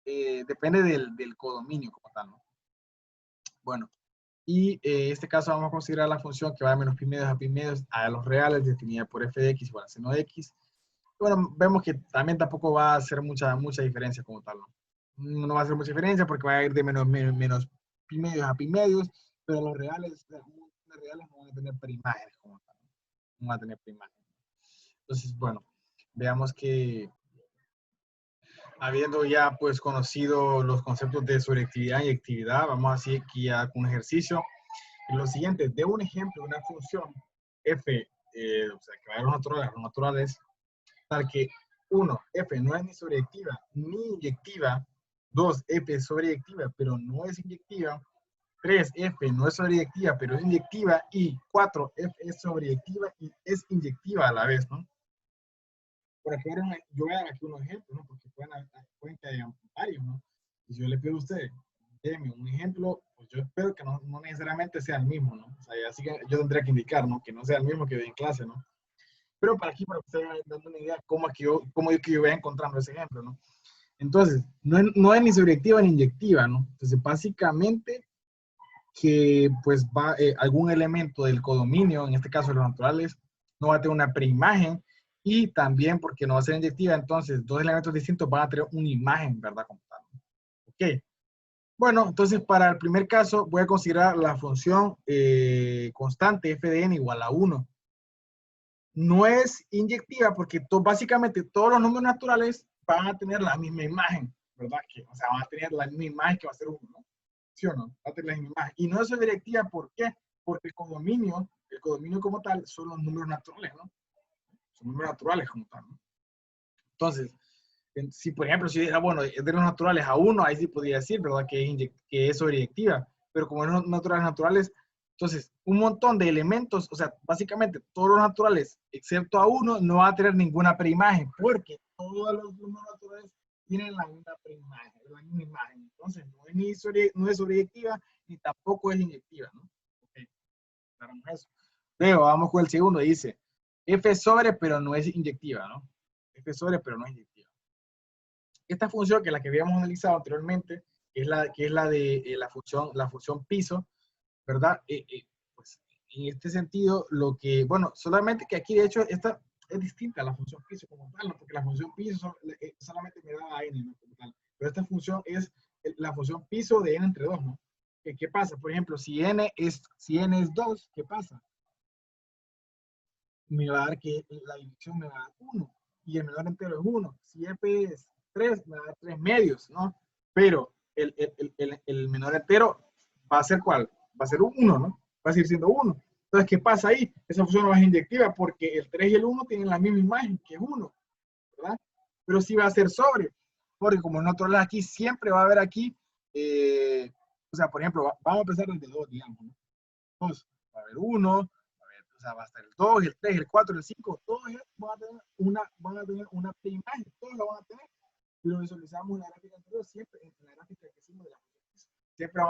depende del codominio como tal, ¿no? Bueno, y en este caso vamos a considerar la función que va de menos pi medios a pi medios a los reales definida por f de x igual a seno de x. Bueno, vemos que también tampoco va a hacer mucha diferencia como tal, ¿no? No va a hacer mucha diferencia porque va a ir de menos pi medios a pi medios, pero los reales no van a tener perimágenes como tal, no van a tener perimágenes. Entonces, bueno, veamos que habiendo ya pues conocido los conceptos de sobreyectividad y actividad, vamos así aquí a un ejercicio. Y lo siguiente, de un ejemplo de una función f, o sea, que va a los naturales, tal que 1, f no es ni sobreyectiva ni inyectiva, 2, f es sobreyectiva pero no es inyectiva, 3, f no es sobreyectiva pero es inyectiva, y 4, f es sobreyectiva y es inyectiva a la vez, ¿no? Por aquí yo voy a dar aquí unos ejemplos, ¿no? Porque pueden que haya varios, ¿no? Y si yo le pido a usted, déme un ejemplo, pues yo espero que no necesariamente sea el mismo, ¿no? O sea, así que yo tendría que indicar, ¿no? Que no sea el mismo que vi en clase, ¿no? Pero para aquí, para que ustedes vayan dando una idea cómo es que yo voy encontrando ese ejemplo, ¿no? Entonces, no es ni sobreyectiva ni inyectiva, ¿no? Entonces, básicamente, que pues va algún elemento del codominio, en este caso los naturales, no va a tener una preimagen, y también porque no va a ser inyectiva, entonces dos elementos distintos van a tener una imagen, ¿verdad? Como tal. Ok. Bueno, entonces para el primer caso voy a considerar la función constante f de n igual a 1. No es inyectiva porque básicamente todos los números naturales van a tener la misma imagen, ¿verdad? O sea, van a tener la misma imagen que va a ser 1, ¿no? ¿Sí o no? Va a tener la misma imagen. Y no es sobreyectiva, ¿por qué? Porque el codominio como tal son los números naturales, ¿no? Son números naturales como tal, ¿no? Entonces, si por ejemplo, si dijera, bueno, es de los naturales a 1, ahí sí podría decir, ¿verdad? Que es sobreyectiva. Pero como es naturales, entonces un montón de elementos, o sea, básicamente todos los naturales, excepto a 1, no va a tener ninguna preimagen, porque todos los números naturales tienen la misma preimagen, la misma imagen. Entonces, no es sobreyectiva ni tampoco es inyectiva, ¿no? Ok, aclaramos eso. Luego, vamos con el segundo, dice, f sobre, pero no es inyectiva, ¿no? F sobre, pero no es inyectiva. Esta función, que es la que habíamos analizado anteriormente, que es la de la función piso, ¿verdad? Pues en este sentido, bueno, solamente que aquí de hecho esta es distinta a la función piso como tal, ¿no? Porque la función piso solamente me da a n, ¿no? Como tal. Pero esta función es la función piso de n entre 2, ¿no? ¿Qué pasa? Por ejemplo, si n es 2, ¿qué pasa? Me va a dar que la división me va a dar 1 y el menor entero es 1. Si f es 3, me va a dar 3 medios, ¿no? Pero el menor entero va a ser ¿cuál? Va a ser 1, ¿no? Va a seguir siendo 1. Entonces, ¿qué pasa ahí? Esa función no es inyectiva porque el 3 y el 1 tienen la misma imagen, que es 1, ¿verdad? Pero sí va a ser sobre, porque como en otro lado aquí siempre va a haber aquí, o sea, por ejemplo, vamos a empezar desde 2, digamos, ¿no? 2, va a haber 1, o sea, va a estar el 2, el 3, el 4, el 5, todos ellos van a tener una preimagen, todos lo van a tener. Si lo visualizamos en la gráfica anterior, siempre, en la gráfica que hicimos de la siempre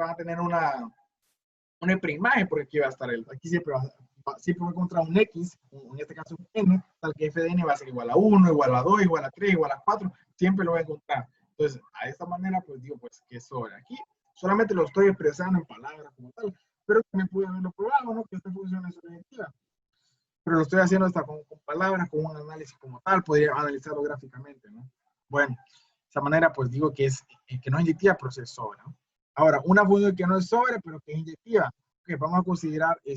van a tener una preimagen, porque aquí va a estar aquí siempre va a encontrar un X, en este caso un N, tal que f de n va a ser igual a 1, igual a 2, igual a 3, igual a 4, siempre lo voy a encontrar. Entonces, a esta manera, pues digo, pues que sobre aquí, solamente lo estoy expresando en palabras como tal, pero también pude haberlo probado, ¿no? Que esta función es sobreyectiva. Pero lo estoy haciendo hasta con palabras, con un análisis como tal, podría analizarlo gráficamente, ¿no? Bueno, de esta manera, pues digo que que no es inyectiva, pero se sobra, ¿no? Ahora, una función que no es sobre, pero que es inyectiva, que vamos a considerar en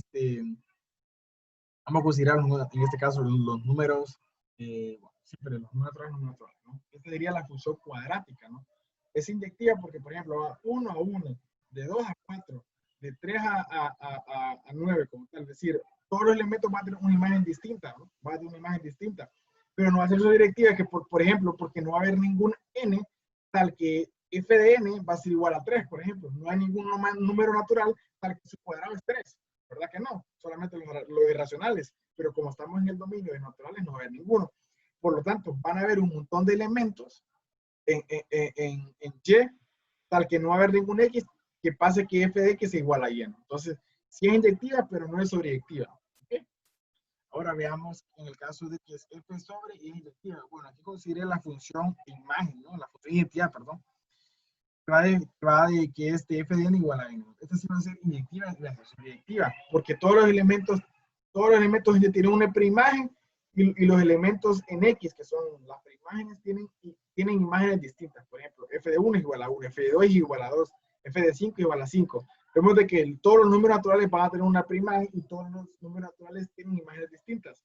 este caso los números, siempre los números naturales, ¿no? Esta sería la función cuadrática, ¿no? Es inyectiva porque, por ejemplo, va 1 a 1, de 2 a 4, de 3 a 9, como tal. Es decir, todos los elementos van a tener una imagen distinta, ¿no? Va a tener una imagen distinta. Pero no va a ser directiva que, por ejemplo, porque no va a haber ningún n, tal que f de n va a ser igual a 3, por ejemplo. No hay ningún número natural tal que su cuadrado es 3. ¿Verdad que no? Solamente los irracionales. Pero como estamos en el dominio de naturales, no va a haber ninguno. Por lo tanto, van a haber un montón de elementos en Y, tal que no va a haber ningún X que pase que f de X es igual a Y, ¿no? Entonces, sí es inyectiva, pero no es sobreyectiva. ¿Okay? Ahora veamos en el caso de que es f sobre y es inyectiva. Bueno, aquí consideré la función imagen, ¿no? La función identidad, perdón. Va de que este f de n igual a n. Esta sí va a ser inyectiva y la sobreyectiva, porque todos los elementos tienen una preimagen y los elementos en X, que son las preimágenes, tienen imágenes distintas. Por ejemplo, f de 1 es igual a 1, f de 2 es igual a 2, f de 5 es igual a 5. Vemos de que todos los números naturales van a tener una preimagen y todos los números naturales tienen imágenes distintas.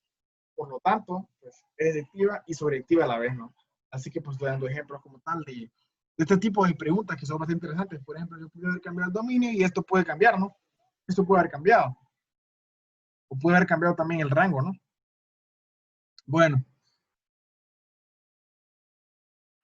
Por lo tanto, pues, es inyectiva y sobreyectiva a la vez, ¿no? Así que pues estoy dando ejemplos como tal de este tipo de preguntas que son bastante interesantes. Por ejemplo, yo puedo haber cambiado el dominio y esto puede cambiar, ¿no? Esto puede haber cambiado. O puede haber cambiado también el rango, ¿no? Bueno,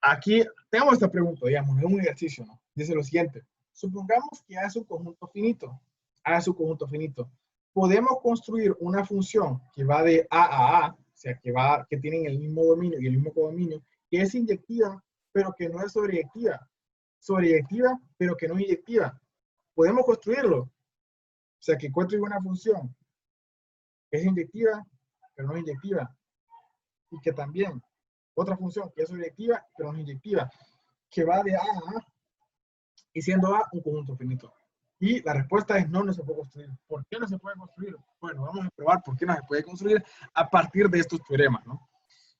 aquí tenemos esta pregunta, digamos, es un ejercicio, ¿no? Dice lo siguiente. Supongamos que A es un conjunto finito. A es un conjunto finito. Podemos construir una función que va de A a A, o sea, que tienen el mismo dominio y el mismo codominio, que es inyectiva, pero que no es sobreyectiva. Sobreyectiva, pero que no es inyectiva. Podemos construirlo. O sea, que encuentro una función que es inyectiva, pero no es inyectiva. Y que también otra función que es sobreyectiva, pero no es inyectiva, que va de A a A, y siendo A un conjunto finito. Y la respuesta es no, no se puede construir. ¿Por qué no se puede construir? Bueno, vamos a probar por qué no se puede construir a partir de estos teoremas, ¿no?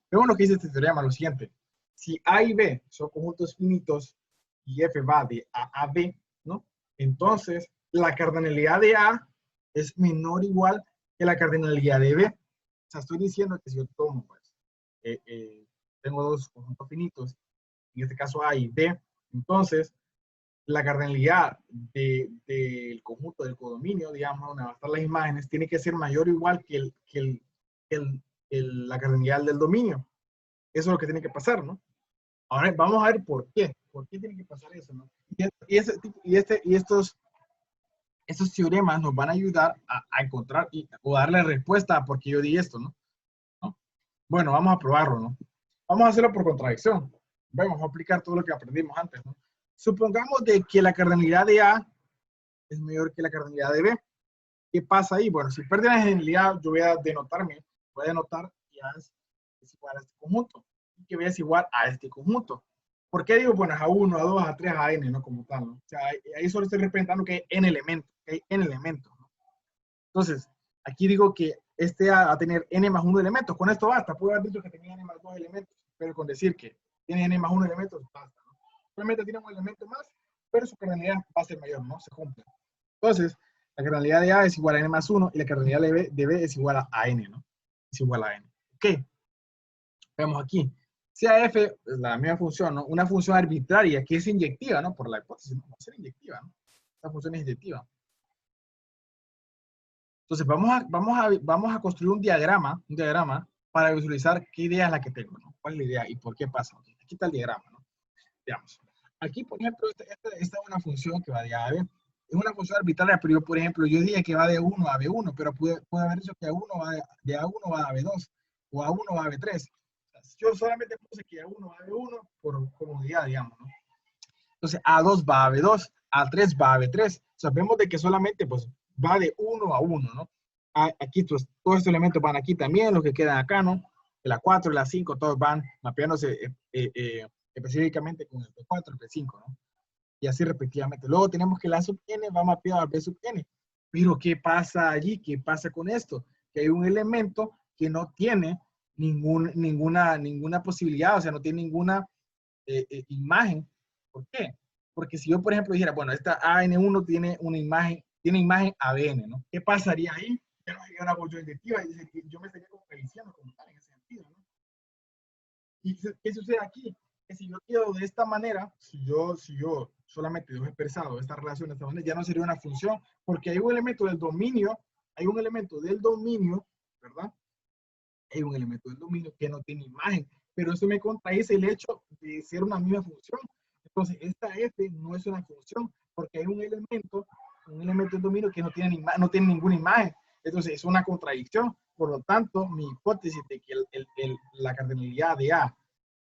Vemos lo que dice este teorema, lo siguiente. Si A y B son conjuntos finitos y F va de A a B, ¿no? Entonces, la cardinalidad de A es menor o igual que la cardinalidad de B. O sea, estoy diciendo que si yo tomo, pues, tengo dos conjuntos finitos, en este caso A y B, entonces, la cardinalidad del conjunto del codominio, digamos, donde van a estar las imágenes, tiene que ser mayor o igual que la cardinalidad del dominio. Eso es lo que tiene que pasar, ¿no? Ahora vamos a ver por qué. ¿Por qué tiene que pasar eso, no? Y estos teoremas nos van a ayudar a encontrar o darle respuesta a por qué yo di esto, ¿no? ¿No? Bueno, vamos a probarlo, ¿no? Vamos a hacerlo por contradicción. Vamos a aplicar todo lo que aprendimos antes, ¿no? Supongamos de que la cardinalidad de A es mayor que la cardinalidad de B. ¿Qué pasa ahí? Bueno, si pierde la generalidad, yo voy a denotar que A es igual a este conjunto y que B es igual a este conjunto. ¿Por qué digo, bueno, es A1, A2, A3, A N, ¿no? Como tal, ¿no? O sea, ahí solo estoy representando que hay N elementos, ¿no? Entonces, aquí digo que este A va a tener N más 1 elementos. Con esto basta. Puedo haber dicho que tenía N más 2 elementos, pero con decir que tiene N más 1 elementos, basta, ¿no? Solamente tiene un elemento más, pero su cardinalidad va a ser mayor, ¿no? Se cumple. Entonces, la cardinalidad de A es igual a N más 1 y la cardinalidad de B es igual a N, ¿no? Es igual a N. Ok. Veamos aquí. Sea F, la misma función, ¿no? Una función arbitraria que es inyectiva, ¿no? Por la hipótesis, ¿no? Va a ser inyectiva, ¿no? Esta función es inyectiva. Entonces, vamos a construir un diagrama para visualizar qué idea es la que tengo, ¿no? ¿Cuál es la idea y por qué pasa? Okay. Aquí está el diagrama, ¿no? Veamos. Aquí, por ejemplo, esta es una función que va de A a B. Es una función arbitraria, pero yo, por ejemplo, yo dije que va de 1 a B1, pero puede haber dicho que de A1 va a B2 o A1 va a B3. Yo solamente puse que A1 va a B1 por comodidad, digamos, ¿no? Entonces, A2 va a B2, A3 va a B3. O sea, vemos de que solamente pues, va de 1 a 1, ¿no? Aquí todos estos elementos van aquí también, los que quedan acá, ¿no? La 4 y la 5, todos van mapeándose específicamente con el P4, el P5, ¿no? Y así respectivamente. Luego tenemos que la sub n va mapeado al B sub n. Pero ¿qué pasa allí? ¿Qué pasa con esto? Que hay un elemento que no tiene ninguna posibilidad, o sea, no tiene ninguna imagen. ¿Por qué? Porque si yo, por ejemplo, dijera, bueno, esta AN1 tiene imagen ABN, ¿no? ¿Qué pasaría ahí? Ya no sería una función inyectiva, y yo me estaría como prediciendo como tal en ese sentido, ¿no? ¿Y qué sucede aquí? Que si yo quedo de esta manera, si yo solamente dejo expresado esta relación de esta manera, ya no sería una función, porque hay un elemento del dominio, ¿verdad? Hay un elemento del dominio que no tiene imagen, pero eso me contradice el hecho de ser una misma función. Entonces, esta f no es una función, porque hay un elemento del dominio que no tiene ninguna imagen. Entonces, es una contradicción. Por lo tanto, mi hipótesis de que la cardinalidad de A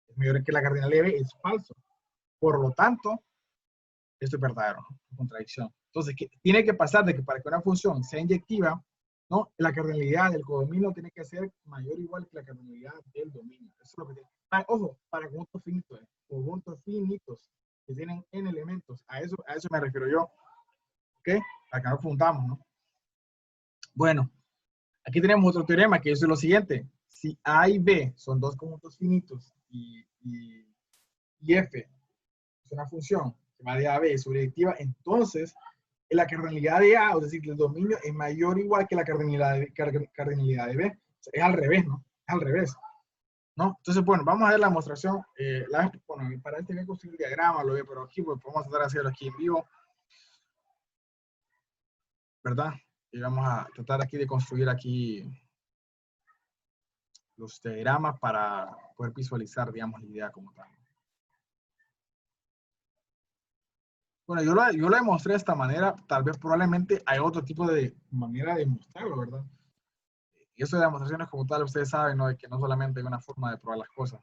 es mayor que la cardinalidad de B es falso. Por lo tanto, esto es verdadero, ¿no? Contradicción. Entonces, ¿qué tiene que pasar? De que para que una función sea inyectiva, ¿no? La cardinalidad del codominio tiene que ser mayor o igual que la cardinalidad del dominio. Eso es lo que tiene. Ojo, para conjuntos finitos que tienen n elementos. A eso me refiero yo. ¿Ok? Para que no confundamos, ¿no? Bueno, aquí tenemos otro teorema que es lo siguiente. Si A y B son dos conjuntos finitos y F es una función que va de A a B, es suriyectiva, entonces la cardinalidad de A, es decir, el dominio es mayor o igual que la cardinalidad de B. O sea, es al revés, ¿no? Es al revés, ¿no? Entonces, bueno, vamos a ver la demostración. Bueno, para este voy a construir el diagrama, lo veo, pero aquí pues, podemos tratar de hacerlo aquí en vivo, ¿verdad? Y vamos a tratar aquí de construir aquí los diagramas para poder visualizar, digamos, la idea como tal. Bueno, yo lo demostré de esta manera, tal vez probablemente hay otro tipo de manera de mostrarlo, ¿verdad? Y eso de demostraciones como tal, ustedes saben, ¿no? De que no solamente hay una forma de probar las cosas.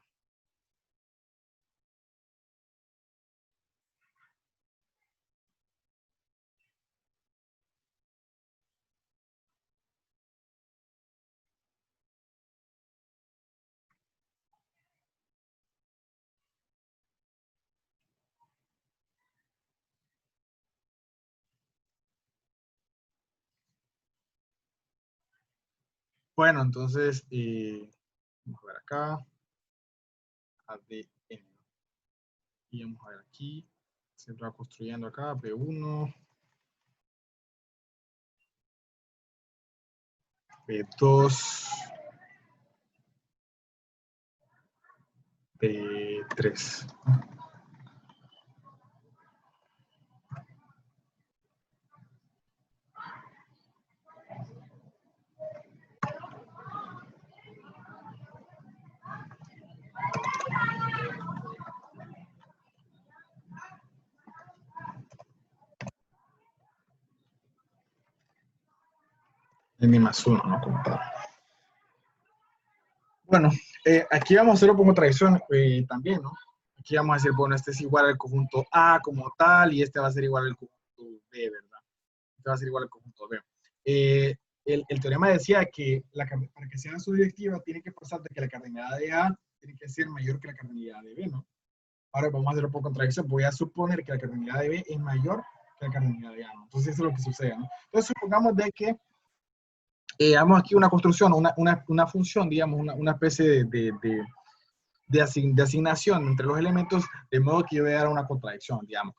Bueno, entonces, vamos a ver acá, ADN. Y vamos a ver aquí, se va construyendo acá, B1, B2, B3. N más 1, ¿no? Como tal. Bueno, aquí vamos a hacerlo como tradición también, ¿no? Aquí vamos a decir, bueno, este es igual al conjunto A como tal y este va a ser igual al conjunto B, ¿verdad? Este va a ser igual al conjunto B. El teorema decía que para que sea subjetiva tiene que pasar de que la cardinalidad de A tiene que ser mayor que la cardinalidad de B, ¿no? Ahora vamos a hacerlo por contradicción. Voy a suponer que la cardinalidad de B es mayor que la cardinalidad de A, ¿no? Entonces eso es lo que sucede, ¿no? Entonces supongamos de que hagamos aquí una construcción, una función, digamos, una especie de asignación entre los elementos, de modo que yo voy a dar una contradicción, digamos.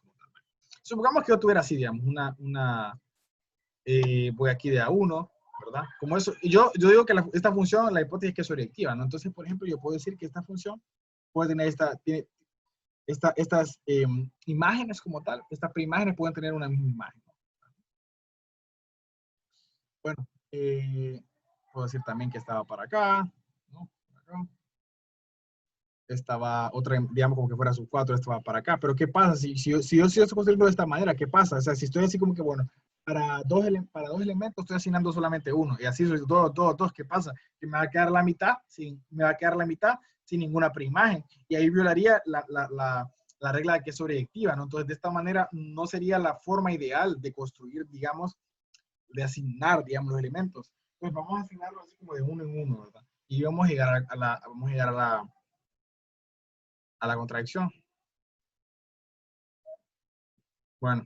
Supongamos que yo tuviera así, digamos, voy aquí de A1, ¿verdad? Como eso, y yo digo que esta función, la hipótesis es que es suriyectiva, ¿no? Entonces, por ejemplo, yo puedo decir que esta función puede tener estas imágenes como tal, estas preimágenes pueden tener una misma imagen. Bueno, puedo decir también que estaba para acá, ¿no? Para acá. Estaba otra, digamos, como que fuera sub 4, estaba para acá. Pero ¿qué pasa? Si yo estoy construyendo de esta manera, ¿qué pasa? O sea, si estoy así como que, bueno, para dos elementos estoy asignando solamente uno. Y así dos, ¿qué pasa? Que me va a quedar la mitad sin ninguna preimagen. Y ahí violaría la regla de que es sobreyectiva, ¿no? Entonces, de esta manera no sería la forma ideal de construir, digamos, de asignar, digamos, los elementos. Pues vamos a asignarlo así como de uno en uno, ¿verdad? Y vamos a llegar a la contradicción. Bueno,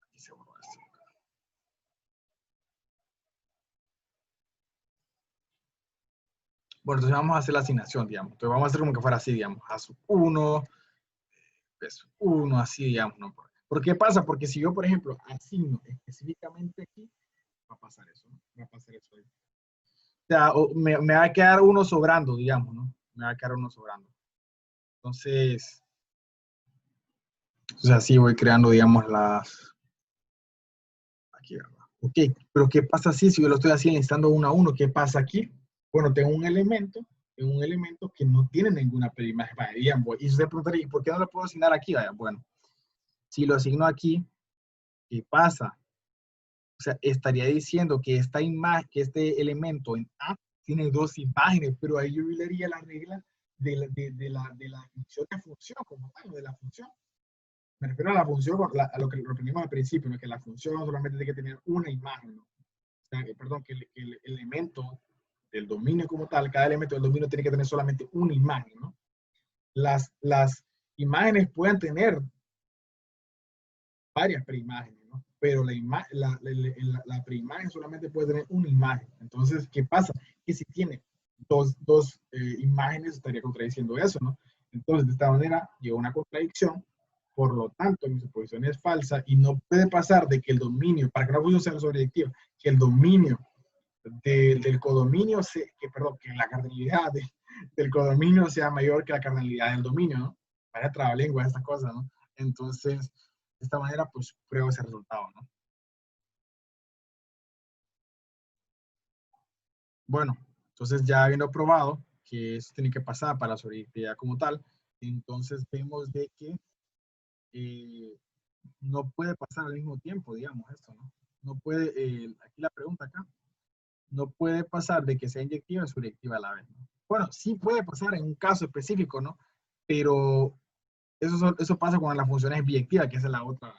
aquí se borró esto. Bueno, entonces vamos a hacer la asignación, digamos. Entonces vamos a hacer como que fuera así, digamos. A sub 1, pues 1, así, digamos. ¿No? ¿Por qué pasa? Porque si yo, por ejemplo, asigno específicamente aquí, va a pasar eso, ¿no? Va a pasar eso ahí. O sea, me va a quedar uno sobrando, digamos, ¿no? Me va a quedar uno sobrando. Entonces así voy creando, digamos, aquí, ¿verdad? Ok, pero ¿qué pasa si yo lo estoy haciendo listando uno a uno? ¿Qué pasa aquí? Bueno, tengo un elemento que no tiene ninguna preimagen. Y usted preguntaría, ¿por qué no lo puedo asignar aquí? Vaya, bueno, si lo asigno aquí, ¿qué pasa? O sea, estaría diciendo que esta imagen, que este elemento en A tiene dos imágenes, pero ahí yo violaría la regla de la definición de función como tal, de la función. Me refiero a la función, a lo que lo aprendimos al principio, ¿no? Que la función solamente tiene que tener una imagen, ¿no? O sea, perdón, que el elemento del dominio como tal, cada elemento del dominio tiene que tener solamente una imagen, ¿no? Las imágenes pueden tener varias preimágenes, ¿no? Pero la preimagen solamente puede tener una imagen. Entonces, ¿qué pasa? Que si tiene dos imágenes, estaría contradiciendo eso, ¿no? Entonces, de esta manera, llega una contradicción. Por lo tanto, mi suposición es falsa y no puede pasar de que el dominio, para que no función sea sobreyectiva, que el dominio del codominio, perdón, que la cardinalidad del codominio sea mayor que la cardinalidad del dominio, ¿no? Vaya trabalengua estas cosas, ¿no? Entonces, de esta manera, pues pruebo ese resultado, ¿no? Bueno, entonces ya habiendo probado que eso tiene que pasar para la sobreyectividad como tal, entonces vemos de que eh, no puede pasar al mismo tiempo, digamos, esto, ¿no? No puede, aquí la pregunta acá, no puede pasar de que sea inyectiva y sobreyectiva a la vez, ¿no? Bueno, sí puede pasar en un caso específico, ¿no? Pero eso pasa cuando la función es biyectiva, que es la otra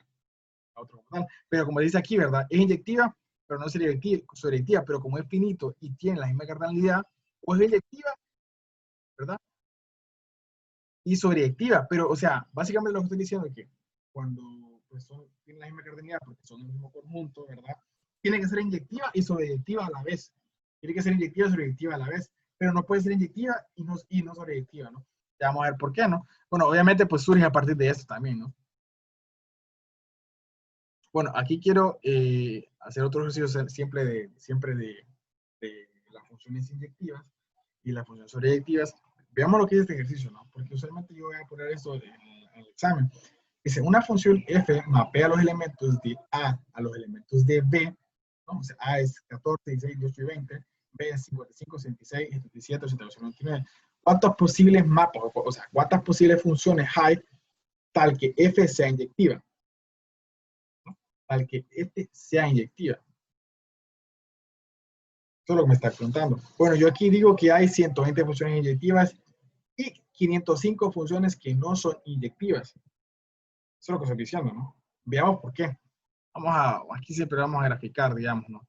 como tal. Pero como dice aquí, ¿verdad? Es inyectiva, pero no es sobreyectiva, pero como es finito y tiene la misma cardinalidad, o es inyectiva, ¿verdad? Y sobreyectiva, pero, o sea, básicamente lo que estoy diciendo es que cuando pues, tienen la misma cardinalidad, porque son el mismo conjunto, ¿verdad? Tiene que ser inyectiva y sobreyectiva a la vez. Tiene que ser inyectiva y sobreyectiva a la vez, pero no puede ser inyectiva y no sobreyectiva, ¿no? Ya vamos a ver por qué, ¿no? Bueno, obviamente, pues surge a partir de esto también, ¿no? Bueno, aquí quiero hacer otro ejercicio siempre de las funciones inyectivas y las funciones sobreyectivas. Veamos lo que es este ejercicio, ¿no? Porque usualmente yo voy a poner esto en el examen. Dice, una función f mapea los elementos de a los elementos de b, ¿no? O sea, a es 14, 16, 18 y 20, b es 55, 66, 77, 88, 99. ¿Cuántos posibles mapas, o sea, cuántas posibles funciones hay tal que f sea inyectiva? Tal que f sea inyectiva. Eso es lo que me está preguntando. Bueno, yo aquí digo que hay 120 funciones inyectivas y 505 funciones que no son inyectivas. Eso es lo que estoy diciendo, ¿no? Veamos por qué. Aquí siempre vamos a graficar, digamos, ¿no?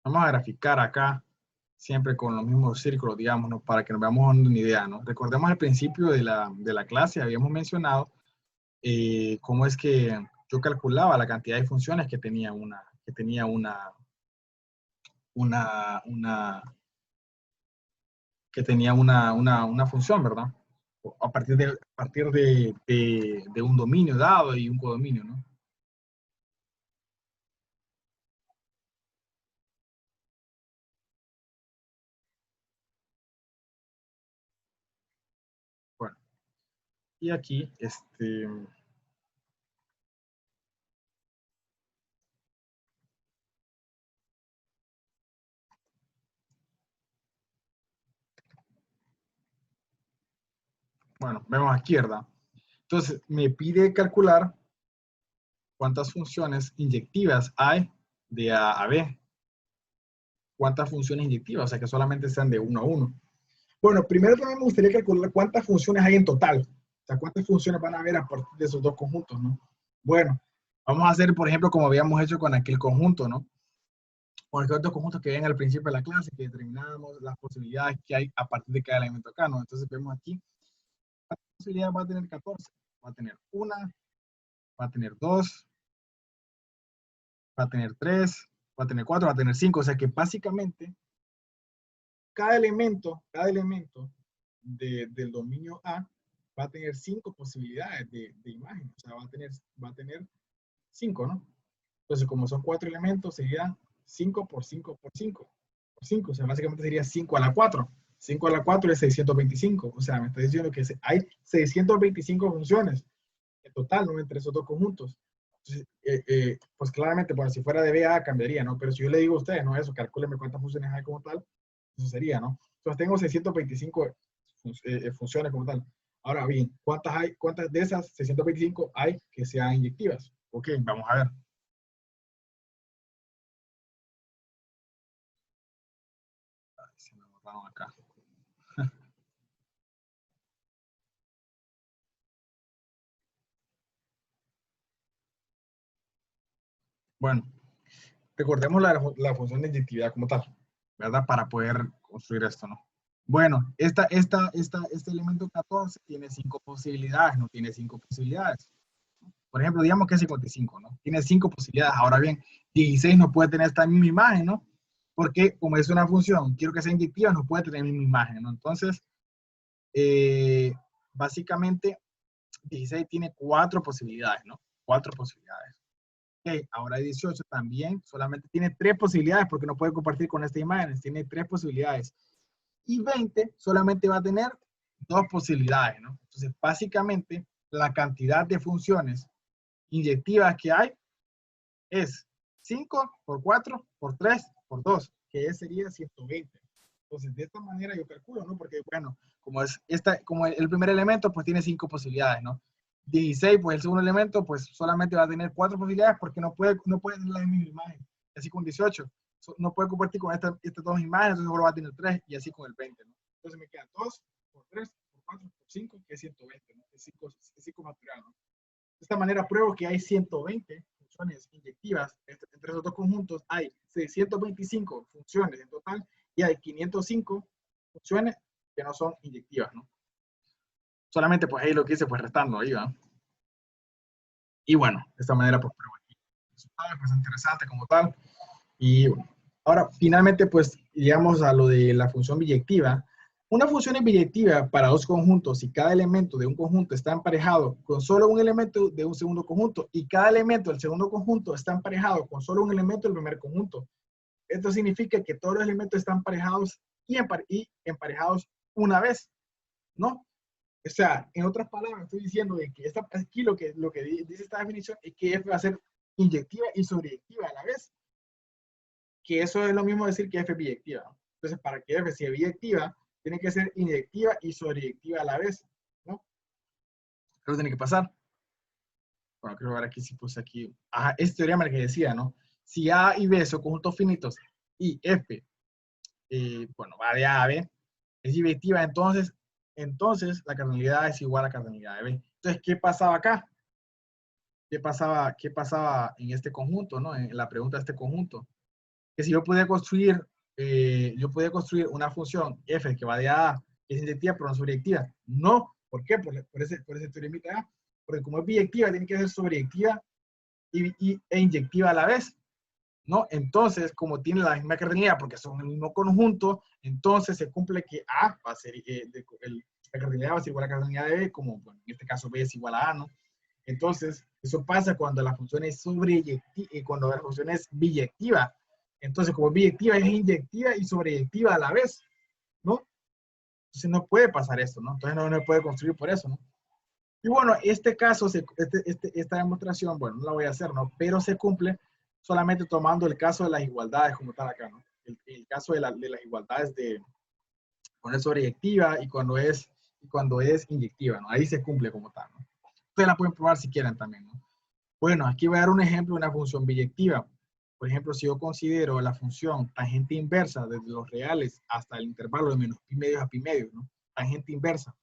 Vamos a graficar acá, siempre con los mismos círculos, digamos, ¿no? Para que nos veamos dando una idea, ¿no? Recordemos al principio de la clase, habíamos mencionado cómo es que yo calculaba la cantidad de funciones una, que tenía una función, ¿verdad? A partir de un dominio dado y un codominio, ¿no? Bueno, y aquí, bueno, vemos aquí, ¿verdad? Entonces, me pide calcular cuántas funciones inyectivas hay de A a B. ¿Cuántas funciones inyectivas? O sea, que solamente sean de uno a uno. Bueno, primero también me gustaría calcular cuántas funciones hay en total. O sea, cuántas funciones van a haber a partir de esos dos conjuntos, ¿no? Bueno, vamos a hacer, por ejemplo, como habíamos hecho con aquel conjunto, ¿no? Con aquellos dos conjuntos que ven al principio de la clase, que determinamos las posibilidades que hay a partir de cada elemento acá, ¿no? Entonces vemos aquí, ¿cuántas posibilidades va a tener 14? Va a tener una, va a tener dos, va a tener tres, va a tener cuatro, va a tener cinco. O sea que básicamente cada elemento del dominio A va a tener cinco posibilidades de imagen. O sea, va a tener cinco, ¿no? Entonces, como son cuatro elementos, sería 5 por 5 por 5 por 5. O sea, básicamente sería 5 a la 4. 5 a la 4 es 625. O sea, me está diciendo que hay 625 funciones en total, ¿no? Entre esos dos conjuntos. Entonces, pues claramente, bueno, si fuera de BA cambiaría, ¿no? Pero si yo le digo a ustedes, no eso, calcúlenme cuántas funciones hay como tal, eso sería, ¿no? Entonces tengo 625 funciones como tal. Ahora bien, ¿cuántas de esas 625 hay que sean inyectivas? Ok, vamos a ver. Bueno, recordemos la función de inyectividad como tal, ¿verdad? Para poder construir esto, ¿no? Bueno, este elemento 14 tiene 5 posibilidades, no tiene 5 posibilidades. Por ejemplo, digamos que es 55, ¿no? Tiene 5 posibilidades. Ahora bien, 16 no puede tener esta misma imagen, ¿no? Porque como es una función, quiero que sea inyectiva, no puede tener la misma imagen, ¿no? Entonces, eh, básicamente, 16 tiene 4 posibilidades, ¿no? 4 posibilidades. Okay, ahora 18 también solamente tiene 3 posibilidades porque no puede compartir con esta imagen, tiene 3 posibilidades. Y 20 solamente va a tener 2 posibilidades, ¿no? Entonces, básicamente, la cantidad de funciones inyectivas que hay es 5 por 4 por 3 por 2, que sería 120. Entonces, de esta manera yo calculo, ¿no? Porque, bueno, como el primer elemento, pues tiene 5 posibilidades, ¿no? 16, pues el segundo elemento, pues solamente va a tener 4 posibilidades porque no puede tener la misma imagen. Así con 18, no puede compartir con estas dos imágenes, entonces solo va a tener 3 y así con el 20, ¿no? Entonces me quedan 2 por 3 por 4 por 5, que es 120, ¿no? Es 5 material, ¿no? De esta manera pruebo que hay 120 funciones inyectivas. Entre esos dos conjuntos hay 625 funciones en total y hay 505 funciones que no son inyectivas, ¿no? Solamente pues ahí lo que hice fue restando ahí, ¿va? Y bueno, de esta manera pues pruebo aquí. Resultado pues interesante como tal. Y bueno, ahora finalmente pues llegamos a lo de la función biyectiva. Una función es biyectiva para dos conjuntos si cada elemento de un conjunto está emparejado con solo un elemento de un segundo conjunto y cada elemento del segundo conjunto está emparejado con solo un elemento del primer conjunto. Esto significa que todos los elementos están emparejados y emparejados una vez, ¿no? O sea, en otras palabras, estoy diciendo de que aquí lo que dice esta definición es que F va a ser inyectiva y sobreyectiva a la vez, que eso es lo mismo decir que F es biyectiva. Entonces, para que F sea biyectiva, tiene que ser inyectiva y sobreyectiva a la vez, ¿no? Eso tiene que pasar. Bueno, creo que ahora aquí sí puse aquí. Ajá, este teorema que decía, ¿no? Si A y B son conjuntos finitos y F, bueno, va de A a B, es biyectiva, entonces la cardinalidad es igual a la cardinalidad de B. Entonces, ¿qué pasaba acá? ¿Qué pasaba en este conjunto, ¿no? En la pregunta de este conjunto. Que si yo podía construir una función f que va de A, que es inyectiva pero no sobreyectiva. No, ¿por qué? Por ese teoremita A. Porque como es biyectiva, tiene que ser sobreyectiva e inyectiva a la vez, ¿no? Entonces, como tiene la misma cardinalidad, porque son el mismo conjunto, entonces se cumple que A va a ser, la cardinalidad va a ser igual a la cardinalidad de B, como bueno, en este caso B es igual a A, ¿no? Entonces, eso pasa cuando la función es sobreyectiva y cuando la función es biyectiva. Entonces, como es biyectiva, es inyectiva y sobreyectiva a la vez, ¿no? Entonces, no puede pasar esto, ¿no? Entonces, no puede construir por eso, ¿no? Y bueno, este caso, esta demostración, bueno, no la voy a hacer, ¿no? Pero se cumple solamente tomando el caso de las igualdades como tal acá, ¿no? El caso de las igualdades de cuando es sobreyectiva y cuando es inyectiva, ¿no? Ahí se cumple como tal, ¿no? Ustedes la pueden probar si quieren también, ¿no? Bueno, aquí voy a dar un ejemplo de una función biyectiva. Por ejemplo, si yo considero la función tangente inversa desde los reales hasta el intervalo de menos pi medios a pi medios, ¿no? Tangente inversa.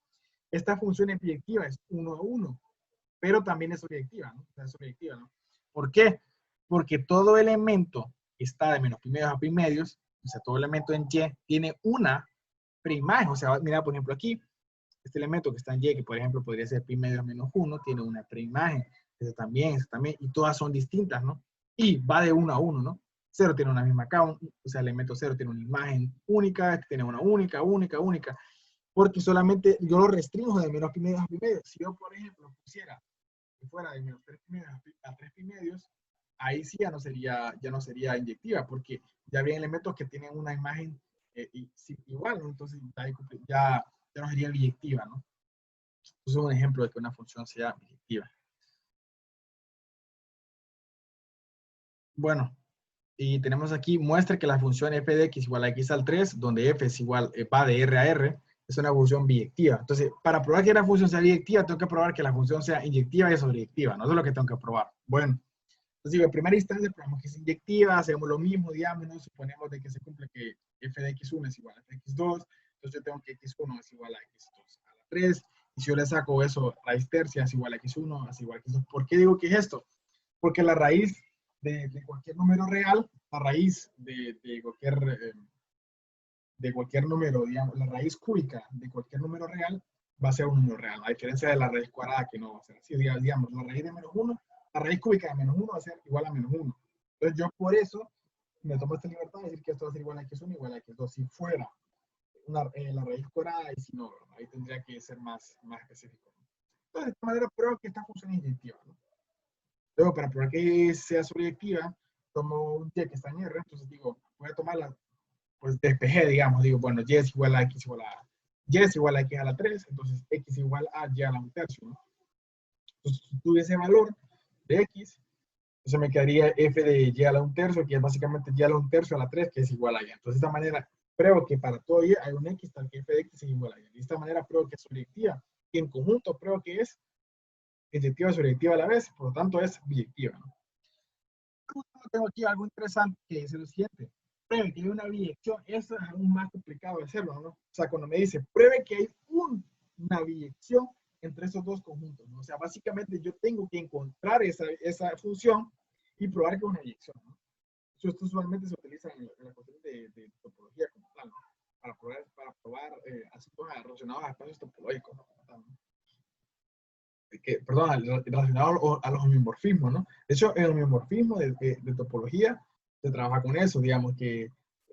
Esta función es biyectiva, es 1 a 1, pero también es sobreyectiva, ¿no? Es sobreyectiva, ¿no? ¿Por qué? Porque todo elemento que está de menos pi medios a pi medios, o sea, todo elemento en Y, tiene una prima. O sea, mira, por ejemplo, aquí, este elemento que está en Y, que por ejemplo podría ser pi medios menos 1, tiene una preimagen. Ese también, y todas son distintas, ¿no? Y va de 1 a 1, ¿no? 0 tiene una misma count, o sea, el elemento 0 tiene una imagen única, este tiene una única, porque solamente yo lo restringo de menos pi medios a pi medios. Si yo, por ejemplo, pusiera que fuera de menos 3 pi medios a 3 pi medios, ahí sí ya no sería inyectiva, porque ya había elementos que tienen una imagen igual, ¿no? Entonces ya no sería biyectiva, ¿no? Eso es un ejemplo de que una función sea biyectiva. Bueno, y tenemos aquí, muestra que la función f de x igual a x al 3, donde f es igual, va de r a r, es una función biyectiva. Entonces, para probar que la función sea biyectiva, tengo que probar que la función sea inyectiva y sobreyectiva, ¿no? Eso es lo que tengo que probar. Bueno, entonces digo, en primera instancia, probamos que es inyectiva, hacemos lo mismo, digamos, ¿no? Suponemos de que se cumple que f de x1 es igual a f de x2, entonces yo tengo que x1 es igual a x2 a la 3, y si yo le saco eso, raíz tercia es igual a x1, es igual a x2. ¿Por qué digo que es esto? Porque la raíz de cualquier número real, la raíz de cualquier número, digamos, la raíz cúbica de cualquier número real va a ser un número real, a diferencia de la raíz cuadrada que no va a ser así. Digamos, la raíz de menos 1, la raíz cúbica de menos 1 va a ser igual a menos 1. Entonces yo por eso me tomo esta libertad de decir que esto va a ser igual a x1 igual a x2. Si fuera la raíz cuadrada, y si no, ahí tendría que ser más específico. Entonces, de esta manera pruebo que esta función es inyectiva, ¿no? Luego, para probar que sea sobreyectiva, tomo un y que está en R, entonces digo, voy a tomarla, pues despejé, digamos, digo, bueno, y es igual a x igual a y es igual a x a la 3, entonces x igual a y a la 1/3, ¿no? Entonces, si tuve ese valor de x, entonces me quedaría f de y a la 1/3, que es básicamente y a la 1/3 a la 3, que es igual a y. Entonces, de esta manera, pruebo que para todo y hay un x tal que f de x es igual a y. De esta manera, pruebo que es sobreyectiva. Y en conjunto, pruebo que es inyectiva y sobreyectiva a la vez, por lo tanto, es biyectiva, ¿no? Tengo aquí algo interesante que dice lo siguiente. Pruebe que hay una biyección. Eso es aún más complicado de hacerlo, ¿no? O sea, cuando me dice, pruebe que hay una biyección entre esos dos conjuntos, ¿no? O sea, básicamente yo tengo que encontrar esa función y probar que es una biyección, ¿no? Esto usualmente se utiliza en la cuestión de topología como tal, ¿no? Para probar asuntos relacionados a espacios topológicos, ¿no? Perdón, relacionado a los homeomorfismos, ¿no? De hecho, en el homeomorfismo de topología se trabaja con eso, digamos, que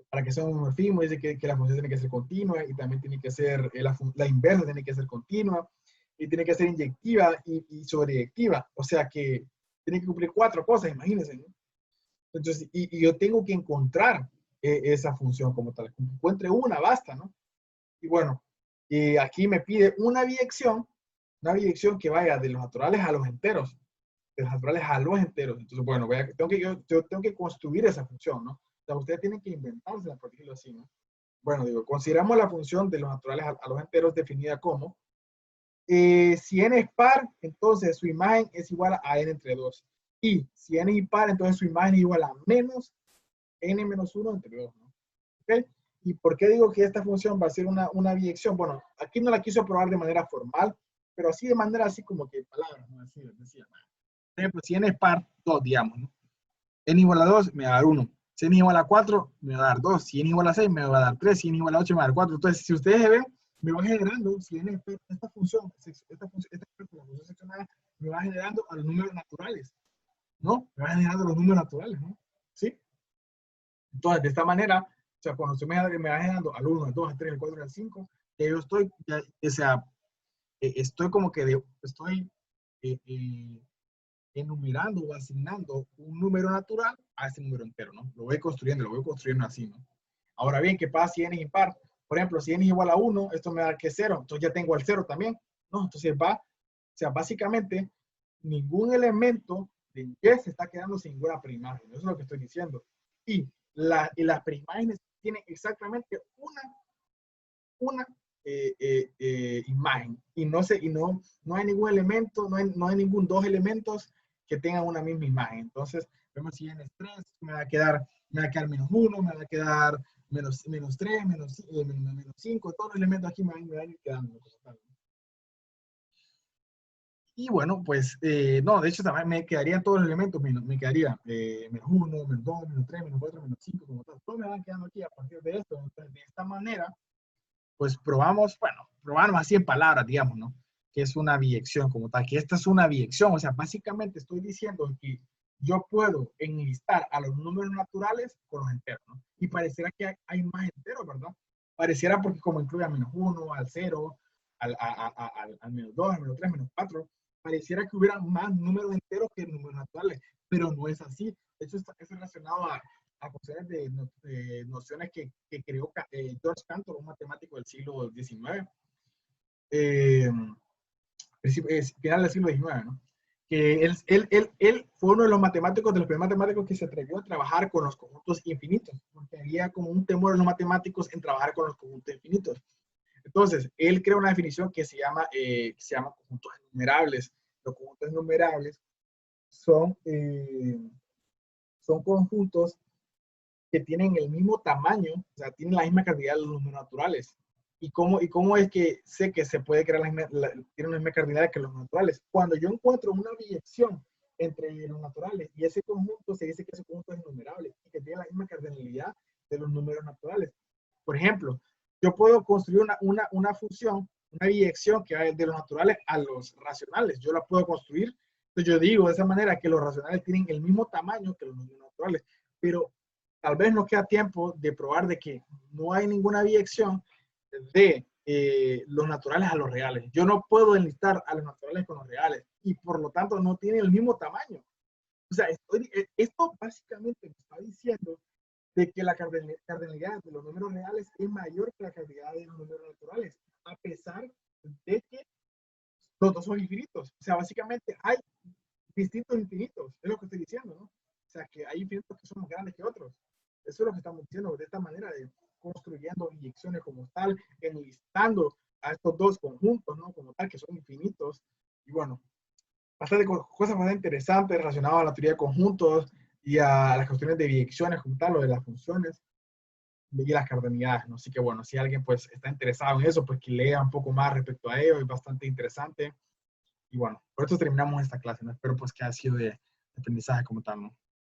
para que sea un homeomorfismo dice que la función tiene que ser continua y también tiene que ser, la inversa tiene que ser continua y tiene que ser inyectiva y sobreyectiva, o sea que tiene que cumplir 4 cosas, imagínense, ¿no? Entonces, y yo tengo que encontrar esa función como tal, que encuentre una, basta, ¿no? Y bueno, y aquí me pide una biyección que vaya de los naturales a los enteros, de los naturales a los enteros. Entonces, bueno, yo tengo que construir esa función, ¿no? O sea, ustedes tienen que inventársela, por decirlo así, ¿no? Bueno, digo, consideramos la función de los naturales a los enteros definida como, si n es par, entonces su imagen es igual a n entre 2. Y si n es impar, entonces su imagen es igual a menos n menos 1 entre 2, ¿no? ¿Ok? ¿Y por qué digo que esta función va a ser una biyección? Bueno, aquí no la quiso probar de manera formal, pero así de manera así como que palabras, ¿no? Así decía. Por ejemplo, si n es par, 2, digamos, ¿no? N igual a 2, me va a dar 1. Si n igual a 4, me va a dar 2. Si n igual a 6, me va a dar 3. Si n igual a 8, me va a dar 4. Entonces, si ustedes ven, me va generando, si n es par, esta función seccionada, me va generando a los números naturales, ¿no? Me va generando los números naturales, ¿no? ¿Sí? Entonces, de esta manera, o sea, cuando me va generando al 1, al 2, al 3, al 4, al 5, yo estoy, ya, o sea, estoy como que estoy enumerando o asignando un número natural a ese número entero, ¿no? Lo voy construyendo así, ¿no? Ahora bien, ¿qué pasa si n es impar? Por ejemplo, si n es igual a 1, esto me da que 0, entonces ya tengo el 0 también, ¿no? Entonces o sea, básicamente, ningún elemento de y se está quedando sin ninguna preimagen, eso es lo que estoy diciendo. Y las preimágenes tienen exactamente una imagen y no hay ningún elemento, no hay ningún dos elementos que tengan una misma imagen. Entonces, vemos si n es 3, me va a quedar menos 1, me va a quedar menos 3, menos 5, todos los elementos aquí me van a ir quedando. Y bueno, pues, no, de hecho también me quedarían todos los elementos, me quedaría menos 1, menos 2, menos 3, menos 4, menos 5, como tal. Todos me van quedando aquí a partir de esto. Entonces, de esta manera, pues probamos así en palabras, digamos, ¿no? Que es una biyección como tal, que esta es una biyección, o sea, básicamente estoy diciendo que yo puedo enlistar a los números naturales con los enteros, ¿no? Y pareciera que hay más enteros, ¿verdad? Pareciera porque como incluye al menos 1, al 0, al menos 2, al menos 3, menos 4, pareciera que hubiera más números enteros que números naturales, pero no es así. De hecho, es relacionado a cuestiones de nociones que creó George Cantor, un matemático del siglo XIX, final del siglo XIX, ¿no? Que él fue uno de los matemáticos, de los primeros matemáticos que se atrevió a trabajar con los conjuntos infinitos, porque había como un temor en los matemáticos en trabajar con los conjuntos infinitos. Entonces, él crea una definición que se llama conjuntos innumerables. Los conjuntos innumerables son conjuntos que tienen el mismo tamaño, o sea, tienen la misma cantidad de los números naturales. ¿Y cómo es que sé que se puede crear tiene la misma cantidad que los naturales? Cuando yo encuentro una biyección entre los naturales. Y ese conjunto se dice que ese conjunto es innumerable y que tiene la misma cardinalidad de los números naturales. Por ejemplo, yo puedo construir una función, una biyección que va de los naturales a los racionales. Yo la puedo construir. Entonces yo digo de esa manera que los racionales tienen el mismo tamaño que los números naturales, pero tal vez no queda tiempo de probar de que no hay ninguna biyección de los naturales a los reales. Yo no puedo enlistar a los naturales con los reales y por lo tanto no tienen el mismo tamaño. O sea, esto básicamente me está diciendo de que la cardinalidad de los números reales es mayor que la cardinalidad de los números naturales, a pesar de que los dos son infinitos. O sea, básicamente hay distintos infinitos, es lo que estoy diciendo, ¿no? O sea, que hay infinitos que son más grandes que otros. Eso es lo que estamos diciendo de esta manera, de construyendo inyecciones como tal, enlistando a estos dos conjuntos, ¿no? Como tal, que son infinitos. Y bueno, bastante cosas más interesantes relacionadas a la teoría de conjuntos y a las cuestiones de biyecciones como tal, o de las funciones y las cardinalidades, ¿no? Así que bueno, si alguien pues está interesado en eso, pues que lea un poco más respecto a ello, es bastante interesante. Y bueno, por esto terminamos esta clase, ¿no? Espero pues que haya sido de aprendizaje como tal, ¿no?